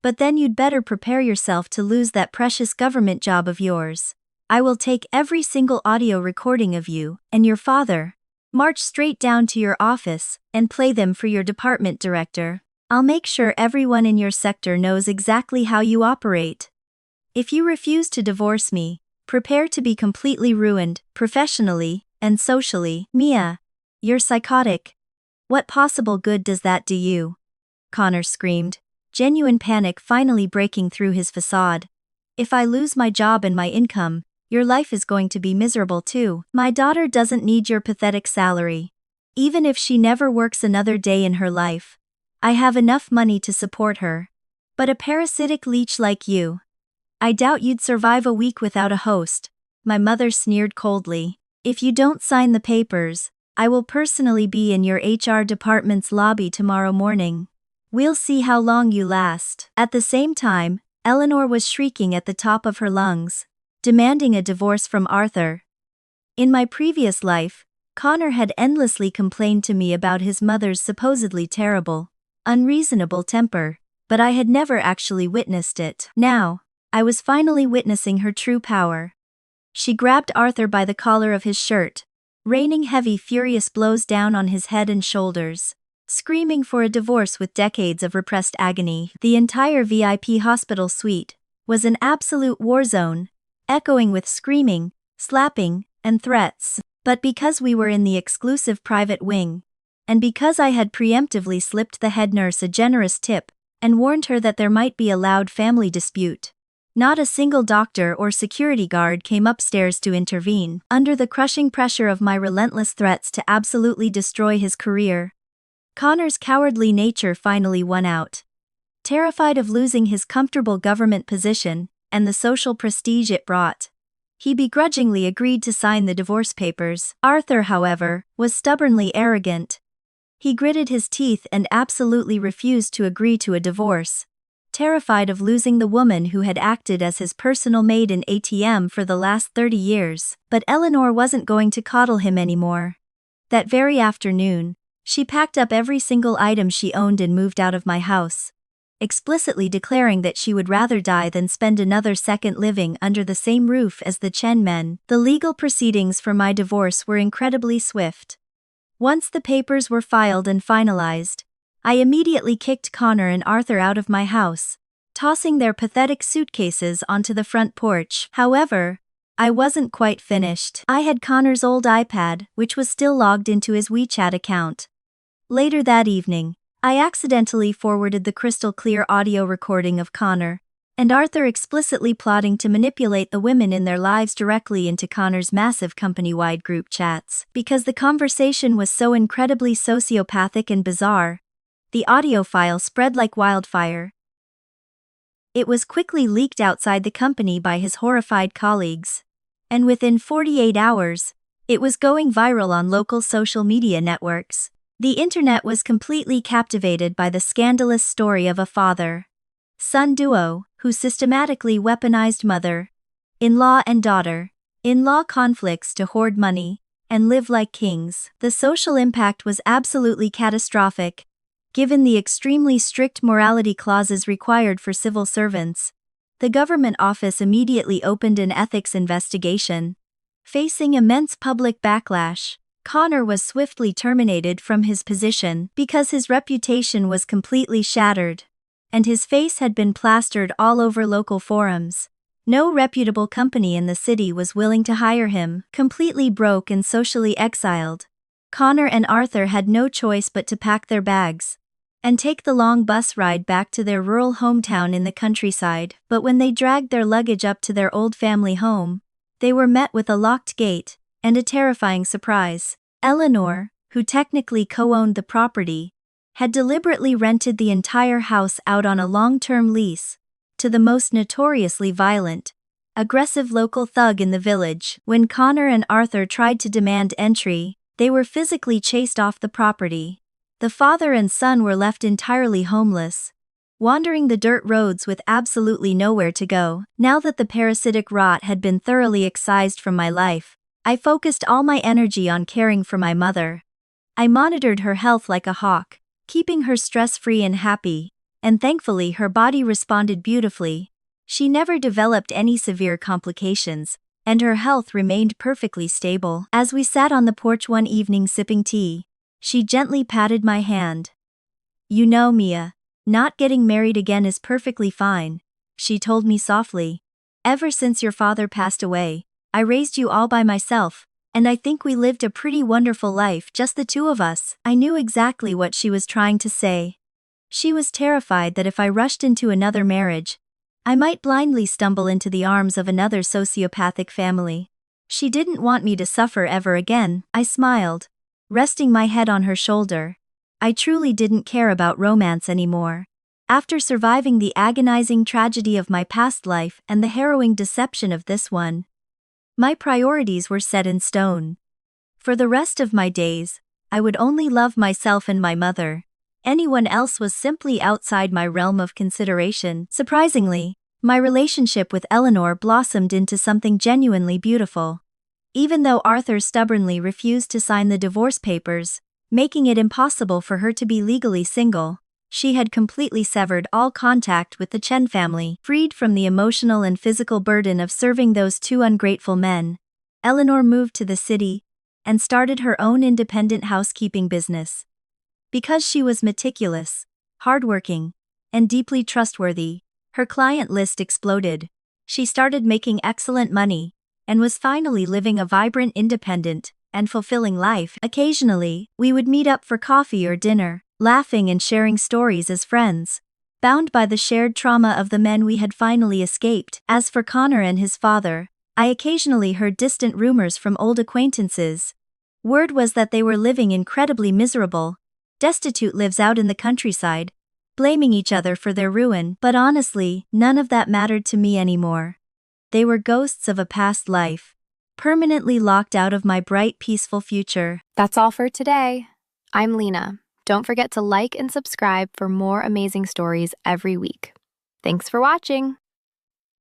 "But then you'd better prepare yourself to lose that precious government job of yours. I will take every single audio recording of you and your father, march straight down to your office, and play them for your department director. I'll make sure everyone in your sector knows exactly how you operate. If you refuse to divorce me, prepare to be completely ruined, professionally and socially." "Mia, you're psychotic. What possible good does that do you?" Connor screamed, genuine panic finally breaking through his facade. "If I lose my job and my income, your life is going to be miserable too. My daughter doesn't need your pathetic salary. Even if she never works another day in her life, I have enough money to support her. But a parasitic leech like you, I doubt you'd survive a week without a host," my mother sneered coldly. "If you don't sign the papers, I will personally be in your HR department's lobby tomorrow morning. We'll see how long you last." At the same time, Eleanor was shrieking at the top of her lungs, demanding a divorce from Arthur. In my previous life, Connor had endlessly complained to me about his mother's supposedly terrible, unreasonable temper, but I had never actually witnessed it. Now, I was finally witnessing her true power. She grabbed Arthur by the collar of his shirt, raining heavy, furious blows down on his head and shoulders, screaming for a divorce with decades of repressed agony. The entire VIP hospital suite was an absolute war zone, echoing with screaming, slapping, and threats. But because we were in the exclusive private wing, and because I had preemptively slipped the head nurse a generous tip and warned her that there might be a loud family dispute, not a single doctor or security guard came upstairs to intervene. Under the crushing pressure of my relentless threats to absolutely destroy his career, Connor's cowardly nature finally won out. Terrified of losing his comfortable government position and the social prestige it brought, he begrudgingly agreed to sign the divorce papers. Arthur, however, was stubbornly arrogant. He gritted his teeth and absolutely refused to agree to a divorce, terrified of losing the woman who had acted as his personal maid in ATM for the last 30 years. But Eleanor wasn't going to coddle him anymore. That very afternoon, she packed up every single item she owned and moved out of my house, explicitly declaring that she would rather die than spend another second living under the same roof as the Chen men. The legal proceedings for my divorce were incredibly swift. Once the papers were filed and finalized, I immediately kicked Connor and Arthur out of my house, tossing their pathetic suitcases onto the front porch. However, I wasn't quite finished. I had Connor's old iPad, which was still logged into his WeChat account. Later that evening, I accidentally forwarded the crystal-clear audio recording of Connor and Arthur explicitly plotting to manipulate the women in their lives directly into Connor's massive company-wide group chats. Because the conversation was so incredibly sociopathic and bizarre, the audio file spread like wildfire. It was quickly leaked outside the company by his horrified colleagues. And within 48 hours, it was going viral on local social media networks. The internet was completely captivated by the scandalous story of a father-son duo who systematically weaponized mother-in-law and daughter-in-law conflicts to hoard money and live like kings. The social impact was absolutely catastrophic, given the extremely strict morality clauses required for civil servants. The government office immediately opened an ethics investigation. Facing immense public backlash, Connor was swiftly terminated from his position because his reputation was completely shattered, and his face had been plastered all over local forums. No reputable company in the city was willing to hire him. Completely broke and socially exiled, Connor and Arthur had no choice but to pack their bags and take the long bus ride back to their rural hometown in the countryside. But when they dragged their luggage up to their old family home, they were met with a locked gate and a terrifying surprise. Eleanor, who technically co-owned the property, had deliberately rented the entire house out on a long-term lease to the most notoriously violent, aggressive local thug in the village. When Connor and Arthur tried to demand entry, they were physically chased off the property. The father and son were left entirely homeless, wandering the dirt roads with absolutely nowhere to go. Now that the parasitic rot had been thoroughly excised from my life, I focused all my energy on caring for my mother. I monitored her health like a hawk, keeping her stress-free and happy, and thankfully her body responded beautifully. She never developed any severe complications, and her health remained perfectly stable. As we sat on the porch one evening sipping tea, she gently patted my hand. "You know, Mia, not getting married again is perfectly fine," she told me softly. "Ever since your father passed away, I raised you all by myself, and I think we lived a pretty wonderful life, just the two of us." I knew exactly what she was trying to say. She was terrified that if I rushed into another marriage, I might blindly stumble into the arms of another sociopathic family. She didn't want me to suffer ever again. I smiled, resting my head on her shoulder. I truly didn't care about romance anymore. After surviving the agonizing tragedy of my past life and the harrowing deception of this one, my priorities were set in stone. For the rest of my days, I would only love myself and my mother. Anyone else was simply outside my realm of consideration. Surprisingly, my relationship with Eleanor blossomed into something genuinely beautiful. Even though Arthur stubbornly refused to sign the divorce papers, making it impossible for her to be legally single, she had completely severed all contact with the Chen family. Freed from the emotional and physical burden of serving those two ungrateful men, Eleanor moved to the city and started her own independent housekeeping business. Because she was meticulous, hardworking, and deeply trustworthy, her client list exploded. She started making excellent money and was finally living a vibrant, independent, and fulfilling life. Occasionally, we would meet up for coffee or dinner, laughing and sharing stories as friends, bound by the shared trauma of the men we had finally escaped. As for Connor and his father, I occasionally heard distant rumors from old acquaintances. Word was that they were living incredibly miserable, destitute lives out in the countryside, blaming each other for their ruin. But honestly, none of that mattered to me anymore. They were ghosts of a past life, permanently locked out of my bright, peaceful future. That's all for today. I'm Lina. Don't forget to like and subscribe for more amazing stories every week. Thanks for watching.